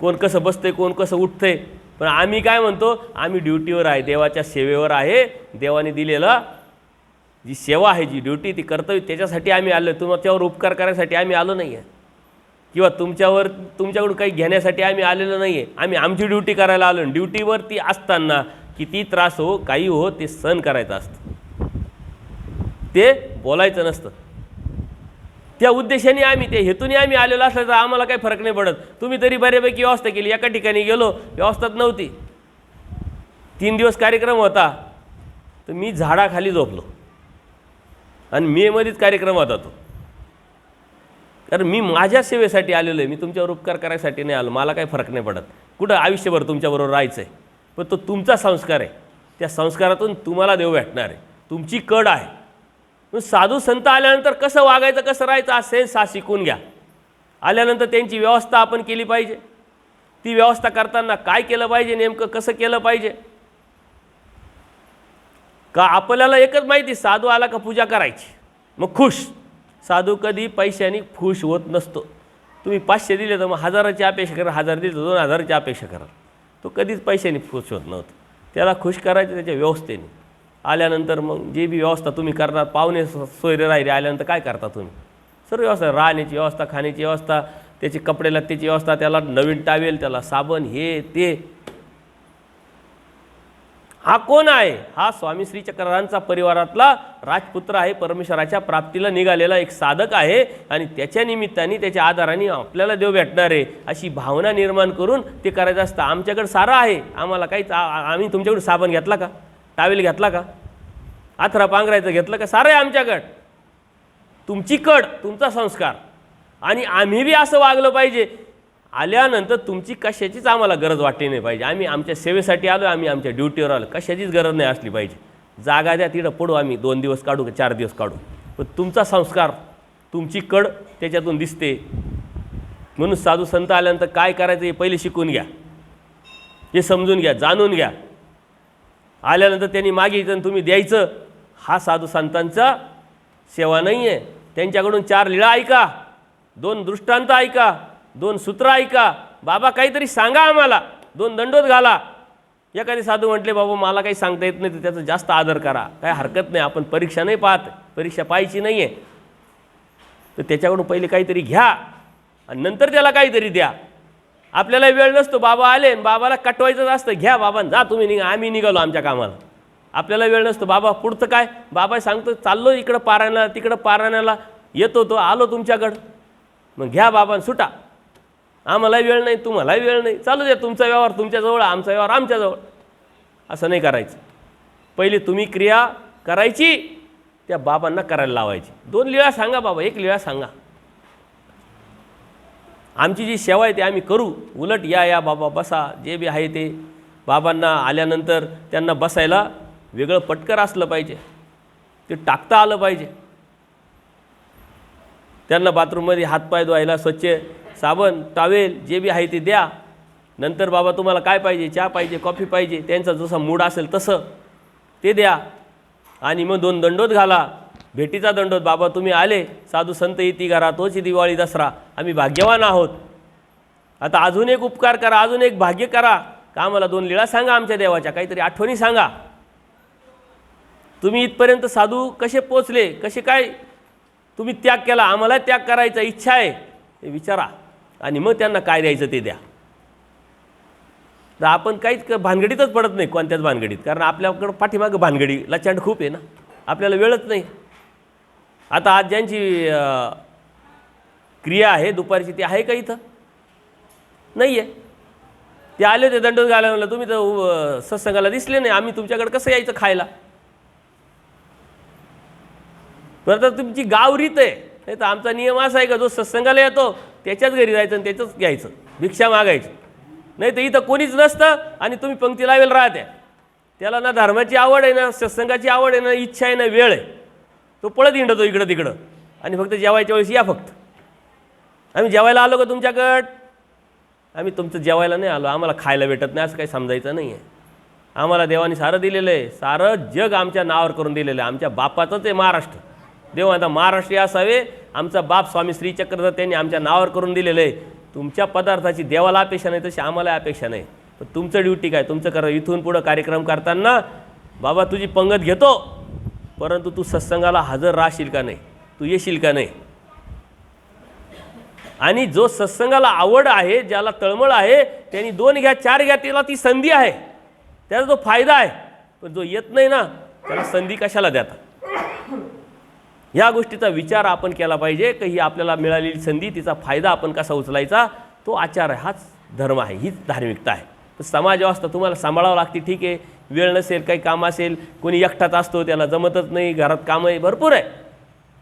कोण कसं बसतंय, कोण कसं उठतंय. पण आम्ही काय म्हणतो, आम्ही ड्युटीवर आहे, देवाच्या सेवेवर आहे. देवाने दिलेला जी सेवा आहे, जी ड्युटी, ती कर्तव्य, त्याच्यासाठी आम्ही आलो. तुमच्यावर उपकार करायसाठी आम्ही आलो नाही आहे, किंवा तुमच्याकडून काही घेण्यासाठी आम्ही आलेलो नाही आहे. आम्ही आमची ड्युटी करायला आलो. ड्युटीवरती असताना किती त्रास हो, काही हो, ते सहन करायचं असतं. ते बोलायचं नसतं. त्या उद्देशाने आम्ही त्या हेतूने आम्ही आलेलो असलं तर आम्हाला काही फरक नाही पडत. तुम्ही तरी बऱ्यापैकी व्यवस्था केली. एका ठिकाणी गेलो, व्यवस्थाच नव्हती. 3 दिवस कार्यक्रम होता, तर मी झाडाखाली झोपलो आणि मेमध्येच कार्यक्रम होता तो. कारण मी माझ्या सेवेसाठी आलेलो आहे, मी तुमच्यावर उपकार करायसाठी नाही आलो. मला काही फरक नाही पडत. कुठं आयुष्यभर तुमच्याबरोबर राहायचं आहे, पण तो तुमचा संस्कार आहे. त्या संस्कारातून तुम्हाला देव भेटणार आहे. तुमची कड आहे. मग साधू संत आल्यानंतर कसं वागायचं, कसं राहायचं हा सेन्स हा शिकून घ्या. आल्यानंतर त्यांची व्यवस्था आपण केली पाहिजे. ती व्यवस्था करताना काय केलं पाहिजे, नेमकं कसं केलं पाहिजे. का आपल्याला एकच माहिती, साधू आला का पूजा करायची मग खुश. साधू कधी पैशाने खुश होत नसतो. तुम्ही 500 दिले तर मग 1000ची अपेक्षा करा, 1000 दिले तर 2000ची अपेक्षा करा. तो कधीच पैशाने खुश होत नव्हता. त्याला खुश करायचं त्याच्या व्यवस्थेने. आल्यानंतर मग जे बी व्यवस्था तुम्ही करणार, पाहुणे सोयरे राहिले आल्यानंतर काय करता तुम्ही, सर्व व्यवस्था, राहण्याची व्यवस्था, खाण्याची व्यवस्था, त्याचे कपडे लत्त्याची व्यवस्था, त्याला नवीन टावेल, त्याला साबण, हे ते. हा कोण आहे? हा स्वामी श्री चक्रधरांचा परिवारातला राजपुत्र आहे. परमेश्वराच्या प्राप्तीला निघालेला एक साधक आहे आणि त्याच्या निमित्ताने त्याच्या आधाराने आपल्याला देव भेटणार आहे अशी भावना निर्माण करून ते करायचं असतं. आमच्याकडे सारं आहे, आम्हाला काहीच, आम्ही तुमच्याकडून साबण घेतला का, टावेल घेतला का, आथरा पांघरायचं घेतलं का, सारं आहे आमच्याकडं. तुमची कड, तुमचा संस्कार, आणि आम्ही बी असं वागलं पाहिजे. आल्यानंतर तुमची कशाचीच आम्हाला गरज वाटली नाही पाहिजे. आम्ही आमच्या सेवेसाठी आलो, आम्ही आमच्या ड्युटीवर आलो, कशाचीच गरज नाही असली पाहिजे. जागा द्या, तिथं पडू, आम्ही 2 दिवस काढू, 4 दिवस काढू, पण तुमचा संस्कार, तुमची कड त्याच्यातून दिसते. म्हणून साधू संत आल्यानंतर काय करायचं हे पहिले शिकून घ्या, हे समजून घ्या, जाणून घ्या. आल्यानंतर त्यांनी मागितलं आणि तुम्ही द्यायचं, हा साधू संतांचा सेवा नाही आहे. त्यांच्याकडून 4 लीळा ऐका, 2 दृष्टांत ऐका, 2 सूत्र ऐका. बाबा काहीतरी सांगा आम्हाला, 2 दंडोत घाला. एखादे साधू म्हटले बाबा मला काही सांगता येत नाही, तर त्याचा जास्त आदर करा, काय हरकत नाही. आपण परीक्षा नाही पाहत, परीक्षा पाहायची नाही आहे. तर त्याच्याकडून पहिले काहीतरी घ्या आणि नंतर त्याला काहीतरी द्या. आपल्याला वेळ नसतो, बाबा आले, बाबाला कटवायचंच असतं, घ्या बाबा जा तुम्ही निघा, आम्ही निघालो आमच्या कामाला. आपल्याला वेळ नसतो, बाबा पुढचं काय, बाबा सांगतो चाललो इकडं पारायणाला, तिकडं पारायणाला, येतो तो आलो तुमच्याकडं, मग घ्या बाबा सुटा. आम्हालाही वेळ नाही, तुम्हालाही वेळ नाही, चालू द्या तुमचा व्यवहार तुमच्याजवळ, आमचा व्यवहार आमच्याजवळ. असं नाही करायचं. पहिली तुम्ही क्रिया करायची, त्या बाबांना करायला लावायची. 2 लीळा सांगा बाबा, 1 लीळा सांगा. आमची जी सेवा आहे ते आम्ही करू. उलट या बाबा बसा, जे बी आहे ते. बाबांना आल्यानंतर त्यांना बसायला वेगळं पटकर असलं पाहिजे, ते टाकता आलं पाहिजे. त्यांना बाथरूममध्ये हातपाय धुवायला स्वच्छ साबण, टावेल, जे बी आहे ते द्या. नंतर बाबा तुम्हाला काय पाहिजे, चहा पाहिजे, कॉफी पाहिजे, त्यांचा जसा मूड असेल तसं ते द्या. आणि मग 2 दंडोत घाला, भेटीचा दंडोत. बाबा तुम्ही आले, साधू संत येती घरा, तोच दिवाळी दसरा, आम्ही भाग्यवान आहोत. आता अजून एक उपकार करा, अजून एक भाग्य करा, का आम्हाला 2 लीळा सांगा आमच्या देवाच्या, काहीतरी आठवणी सांगा. तुम्ही इथपर्यंत साधू कसे पोचले, कसे काय तुम्ही त्याग केला, आम्हाला त्याग करायचा इच्छा आहे हे विचारा. आणि मग त्यांना काय द्यायचं ते द्या. तर आपण काहीच भानगडीतच पडत नाही, कोणत्याच भानगडीत. कारण आपल्याकडं पाठीमागं भानगडी लचांड खूप आहे ना, आपल्याला वेळच नाही. आता आज ज्यांची क्रिया आहे दुपारची, ती आहे का इथं? नाही आहे. ते आले होते दंडोत घालायला, म्हणलं तुम्ही तर सत्संगाला दिसले नाही, आम्ही तुमच्याकडे कसं यायचं खायला. परत तुमची गावरीत आहे, नाही तर आमचा नियम असा आहे का जो सत्संगाला येतो त्याच्याच घरी जायचं आणि त्याचंच घ्यायचं, भिक्षा मागायची. नाही तर इथं कोणीच नसतं आणि तुम्ही पंक्ती लावेल राहत्या. त्याला ना धर्माची आवड आहे, ना सत्संगाची आवड आहे, ना इच्छा आहे, ना वेळ आहे. तो पळत हिंडतो इकडं तिकडं आणि फक्त जेवायच्या वेळेस या. फक्त आम्ही जेवायला आलो का तुमच्याकडं? आम्ही तुमचं जेवायला नाही आलो, आम्हाला खायला भेटत नाही असं काही समजायचं नाही आहे. आम्हाला देवाने सारं दिलेलं आहे, सारं जग आमच्या नावावर करून दिलेलं आहे. आमच्या बापाचंच आहे महाराष्ट्र. देव आता महाराष्ट्रीय असावे, आमचा बाप स्वामी श्री चक्रधर त्यांनी आमच्या नावावर करून दिलेलं आहे. तुमच्या पदार्थाची देवाला अपेक्षा नाही, तशी आम्हाला अपेक्षा नाही. पण तुमचं ड्युटी काय, तुमचं करा. इथून पुढं कार्यक्रम करताना बाबा तुझी पंगत घेतो, परंतु तू सत्संगाला हजर राहशील का नाही, तू येशील का नाही. आणि जो सत्संगाला आवड आहे, ज्याला तळमळ आहे, त्यांनी 2 घ्या 4 घ्या, त्याला ती संधी आहे, त्याचा तो फायदा आहे. पण जो येत नाही ना, त्याला संधी कशाला देता. ह्या गोष्टीचा विचार आपण केला पाहिजे की ही आपल्याला मिळालेली संधी, तिचा फायदा आपण कसा उचलायचा, तो आचार आहे, हाच धर्म आहे, हीच धार्मिकता आहे. समाज व्यवस्था तुम्हाला सांभाळावं लागते, ठीक आहे, वेळ नसेल, काही काम असेल, कोणी एकटाच असतो, त्याला जमतच नाही, घरात कामं भरपूर आहे,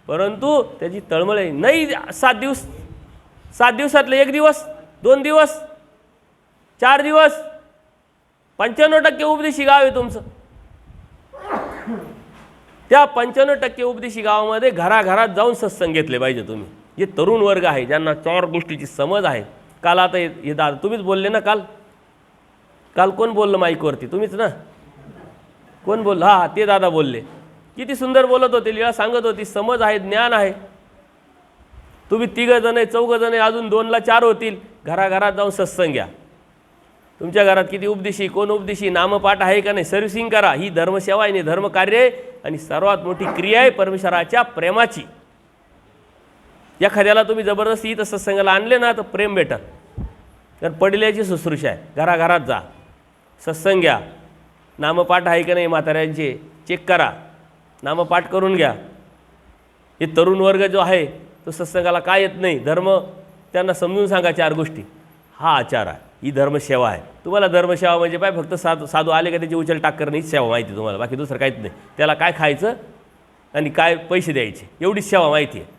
परंतु त्याची तळमळ आहे नाही. 7 दिवसातले 1 दिवस, 2 दिवस, 4 दिवस, 95% उपदेशी गाव आहे तुमचं. त्या 95% उपदेशी गावामध्ये घराघरात जाऊन सत्संग घेतले पाहिजे तुम्ही. जे तरुण वर्ग आहे, ज्यांना 4 गोष्टीची समज आहे. काल आता हे दादा तुम्हीच बोलले ना, काल कोण बोललं माईकवरती, तुम्हीच ना, कोण बोललं, हां ते दादा बोलले, किती सुंदर बोलत होते, लीळा सांगत होती, समज आहे, ज्ञान आहे. तुम्ही 3 जण आहे, 4 जण आहे, अजून 2ला 4 होतील, घराघरात जाऊन सत्संग घ्या. तुमच्या घरात किती उपदेशी, कोण उपदेशी, नामपाठ आहे का नाही, सर्व्हिसिंग करा. ही धर्मसेवा आहे, धर्मकार्य आहे आणि सर्वात मोठी क्रिया आहे परमेश्वराच्या प्रेमाची. एखाद्याला तुम्ही जबरदस्ती इथं सत्संगाला आणले ना तर प्रेम भेटल. तर पडल्याची शुश्रूषा आहे, घराघरात जा, सत्संग घ्या. नामपाठ आहे का नाही म्हाताऱ्यांचे चेक करा, नामपाठ करून घ्या. हे तरुण वर्ग जो आहे तो सत्संगाला काय येत नाही, धर्म त्यांना समजून सांगा 4 गोष्टी. हा आचार आहे, ही धर्मसेवा आहे. तुम्हाला धर्मसेवा म्हणजे काय, फक्त साधू आले का त्याची उचल टाक करणं हीच सेवा माहिती तुम्हाला, बाकी दुसरं काहीच नाही. त्याला काय खायचं आणि काय पैसे द्यायचे एवढीच सेवा माहिती आहे.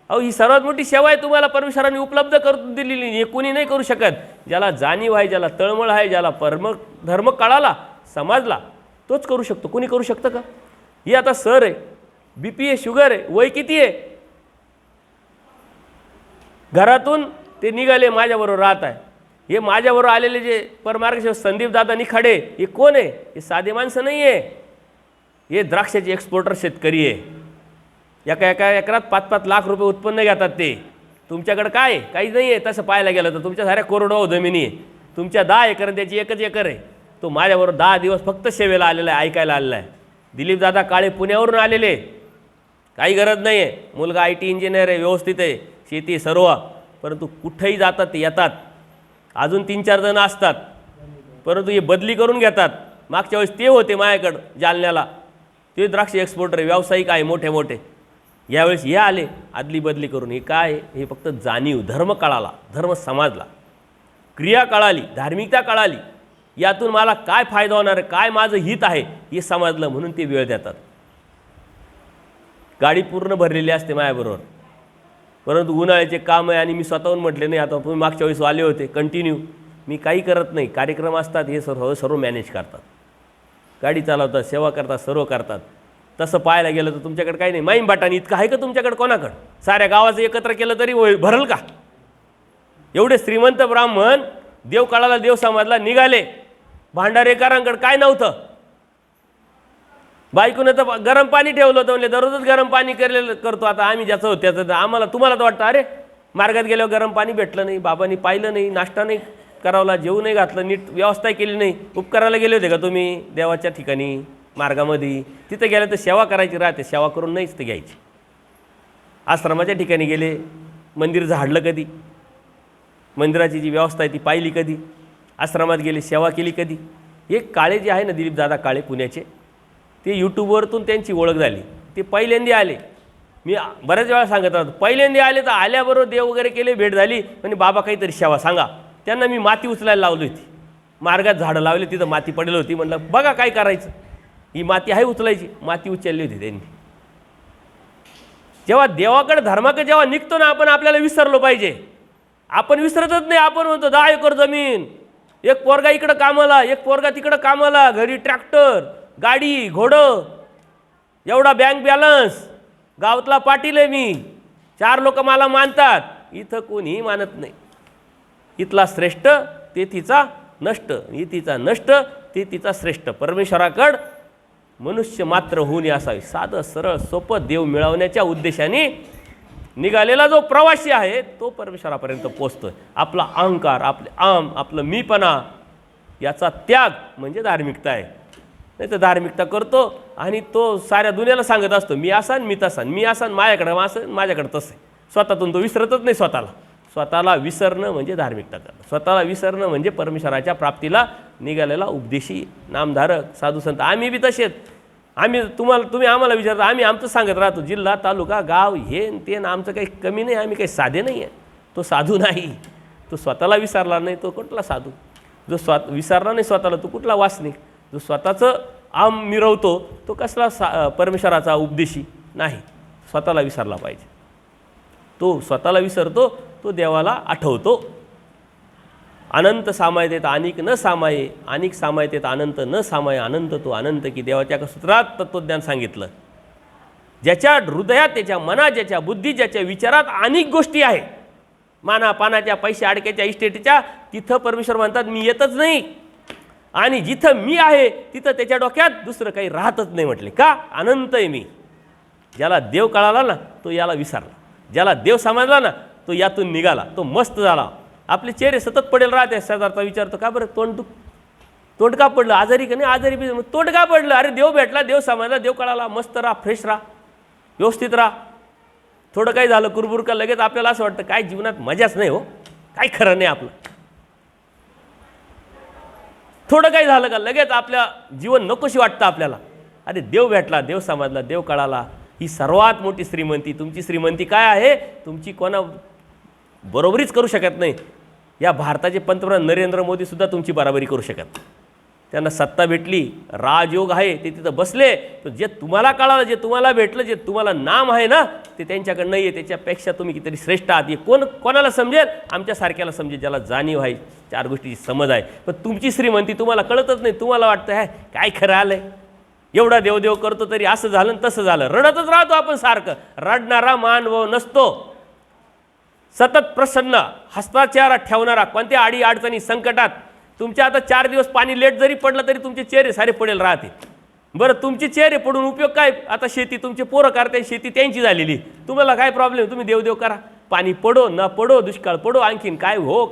अहो ही सर्वात मोठी सेवा आहे, तुम्हाला परमेश्वराने उपलब्ध करून दिलेली, हे कोणी नाही करू शकत. ज्याला जाणीव आहे, ज्याला तळमळ आहे, ज्याला धर्म कळाला, समजला, तोच करू शकतो. कोणी करू शकतं का? ही आता सर आहे, BP आहे, शुगर आहे, वय किती आहे, घरातून ते निघाले, माझ्याबरोबर राहत आहे. हे माझ्याबरोबर आलेले जे परमार्गदर्शक संदीप दादा निखाडे, हे कोण आहे? हे साधे माणसं नाही आहे, हे द्राक्षाचे एक्सपोर्टर शेतकरी आहे. एका एकरात 5-5 लाख रुपये उत्पन्न घेतात ते. तुमच्याकडे काय आहे? काहीच नाही आहे. तसं पाहायला गेलं तर तुमच्या साऱ्या कोरडवाहू जमिनी आहे. तुमच्या 10 एकर, त्याची 1 एकर आहे. तो माझ्याबरोबर 10 दिवस फक्त सेवेला आलेला आहे, ऐकायला आलेला आहे. दिलीप दादा काळे पुण्यावरून आलेले, काही गरज नाही आहे. मुलगा IT इंजिनियर आहे, व्यवस्थित आहे, शेती सर्व, परंतु कुठेही जातात ते येतात. अजून 3-4 जण असतात, परंतु हे बदली करून घेतात. मागच्या वेळेस ते होते माझ्याकडं जालन्याला, ते द्राक्ष एक्सपोर्टर व्यावसायिक आहे मोठे मोठे. यावेळेस हे आले आदली बदली करून. हे काय? हे फक्त जाणीव, धर्म कळाला, धर्म समजला, क्रिया कळाली, धार्मिकता कळाली, यातून मला काय फायदा होणार आहे, काय माझं हित आहे हे समजलं, म्हणून ते वेळ देतात. गाडी पूर्ण भरलेली असते माझ्याबरोबर, परंतु उन्हाळ्याचे काम आहे आणि मी स्वतःहून म्हटले नाही, आता तुम्ही मागच्या वेळेस आले होते कंटिन्यू, मी काही करत नाही, कार्यक्रम असतात हे सर्व मॅनेज करतात, गाडी चालवतात, सेवा करतात, सर्व करतात. तसं पाहायला गेलं तर तुमच्याकडे काही नाही. माईम बाटानी इतकं आहे का तुमच्याकडे? कोणाकडं? साऱ्या गावाचं एकत्र केलं तरी भरल का? एवढे श्रीमंत ब्राह्मण देव काळाला, देव समाजला निघाले, भांडारेकरांकडे काय नव्हतं. बायकोनं तर गरम पाणी ठेवलं होतं, म्हणजे दररोजच गरम पाणी करतो. आता आम्ही ज्याचं होतं त्याचं आम्हाला, तुम्हाला तर वाटतं अरे मार्गात गेल्यावर गरम पाणी भेटलं नाही, बाबांनी पाहिलं नाही, नाश्ता नाही करावला, जेवू नाही घातलं, नीट व्यवस्था केली नाही. उपकाराला गेले होते का तुम्ही देवाच्या ठिकाणी मार्गामध्ये? तिथं गेलं तर सेवा करायची राहते, सेवा करून नाहीच ते घ्यायची. आश्रमाच्या ठिकाणी गेले, मंदिर झाडलं कधी? मंदिराची जी व्यवस्था आहे ती पाहिली कधी? आश्रमात गेले, सेवा केली कधी? एक काळे जे आहे ना, दिलीप दादा काळे पुण्याचे, ते यूट्यूबवरतून त्यांची ओळख झाली. ते पहिल्यांदा आले, मी बऱ्याच वेळा सांगत राहतो, पहिल्यांदा आले तर आल्याबरोबर देव वगैरे केले, भेट झाली, म्हणजे बाबा काहीतरी सेवा सांगा. त्यांना मी माती उचलायला लावली होती, मार्गात झाडं लावली, तिथं माती पडली होती. म्हटलं बघा काय करायचं, ही माती आहे उचलायची. माती उचलली होती त्यांनी. जेव्हा देवाकडे, धर्माकडे जेव्हा निघतो ना आपण, आपल्याला विसरलो पाहिजे. आपण विसरतच नाही. आपण म्हणतो 10 एकर जमीन, एक पोरगा इकडं कामाला, एक पोरगा तिकडं कामाला, घरी ट्रॅक्टर, गाडी, घोडं, एवढा बँक बॅलन्स, गावातला पाटील आहे मी, 4 लोक मला मानतात. इथं कोणीही मानत नाही. इथला श्रेष्ठ ते तिचा नष्ट, इथीचा नष्ट ते तिचा श्रेष्ठ. परमेश्वराकडं मनुष्य मात्र होऊन असावी. साधं सरळ सोपं देव मिळवण्याच्या उद्देशाने निघालेला जो प्रवासी आहे तो परमेश्वरापर्यंत पोचतोय. आपला अहंकार, आपलं मीपणा याचा त्याग म्हणजे धार्मिकता आहे. नाही तर धार्मिकता करतो आणि तो साऱ्या दुनियाला सांगत असतो मी असान, मी तसान, मी असान, माझ्याकडं असं, माझ्याकडं तसं. स्वतःतून तो विसरतच नाही स्वतःला. स्वतःला विसरणं म्हणजे धार्मिकता करणं. स्वतःला विसरणं म्हणजे परमेश्वराच्या प्राप्तीला निघालेला उपदेशी, नामधारक, साधू संत. आम्ही बी तसेच. तुम्ही आम्हाला विचारता, आम्ही आमचं सांगत राहतो, जिल्हा तालुका गाव हे न ते न, आमचं काही कमी नाही, आम्ही काही साधे नाही आहे. तो साधू नाही, तो स्वतःला विसरला नाही, तो कुठला साधू? जो विसरला नाही स्वतःला, तो कुठला वासनिक? जो स्वतःचं आम मिरवतो तो कसला परमेश्वराचा उपदेशी नाही. स्वतःला विसरला पाहिजे. तो स्वतःला विसरतो, तो देवाला आठवतो. अनंत सामायतेत अनिक न सामाये, अनिक सामायतेत अनंत न सामाये, अनंत तो अनंत की. देवाच्या एका सूत्रात तत्त्वज्ञान सांगितलं. ज्याच्या हृदयात, त्याच्या मनात, ज्याच्या बुद्धीत, ज्याच्या विचारात अनेक गोष्टी आहे, माना पानाच्या, पैसे अडक्याच्या, इस्टेटच्या, तिथं परमेश्वर म्हणतात मी येतच नाही. आणि जिथं मी आहे तिथं त्याच्या डोक्यात दुसरं काही राहतच नाही. म्हटले का? अनंत आहे मी. ज्याला देव कळाला ना तो याला विसरला, ज्याला देव समजला ना तो यातून निघाला, तो मस्त झाला. आपले चेहरे सतत पडेल राहते. शेजारचा विचारतो का बरं तोंड का पडलं? आजारी का नाही? आजारी बी तोंड का पडलं? अरे देव भेटला, देव समजला, देव कळाला, मस्त राहा, फ्रेश राहा, व्यवस्थित राहा. थोडं काही झालं कुरबुर का लगेच आपल्याला असं वाटतं काय जीवनात मजाच नाही हो, काय खरं नाही आपलं. थोडं काही झालं का लगेच आपल्या जीवन नकोशी वाटतं आपल्याला. अरे देव भेटला, देव समजला, देव कळाला, ही सर्वात मोठी श्रीमंती. तुमची श्रीमंती काय आहे? तुमची कोणा बरोबरीच करू शकत नाही. या भारताचे पंतप्रधान नरेंद्र मोदी सुद्धा तुमची बराबरी करू शकत नाही. त्यांना सत्ता भेटली, राजयोग आहे, ते तिथं बसले. तर जे तुम्हाला कळालं, जे तुम्हाला भेटलं, जे तुम्हाला नाम आहे ना ते त्यांच्याकडे नाही आहे. त्याच्यापेक्षा तुम्ही कितीतरी श्रेष्ठ आहात. हे कोणाला समजेल? आमच्यासारख्याला समजेल, ज्याला जाणीव आहे, चार गोष्टीची समज आहे. पण तुमची श्रीमंती तुम्हाला कळतच नाही. तुम्हाला वाटतं आहे काय खरं आलंय, एवढा देवदेव करतो तरी असं झालं तसं झालं. रडतच राहतो आपण सारखं. रडणारा मानव नसतो. सतत प्रसन्न हस्ताचार ठेवणारा, कोणत्या अडी अडचणी संकटात. तुमच्या आता 4 दिवस पाणी लेट जरी पडलं तरी तुमचे चेहरे सारे पडेल राहते. बरं तुमचे चेहरे पडून उपयोग काय? आता शेती तुमचे पोरं करते, शेती त्यांची झालेली, तुम्हाला काय प्रॉब्लेम? तुम्ही देवदेव करा, पाणी पडो न पडो, दुष्काळ पडो, आणखीन काय हो.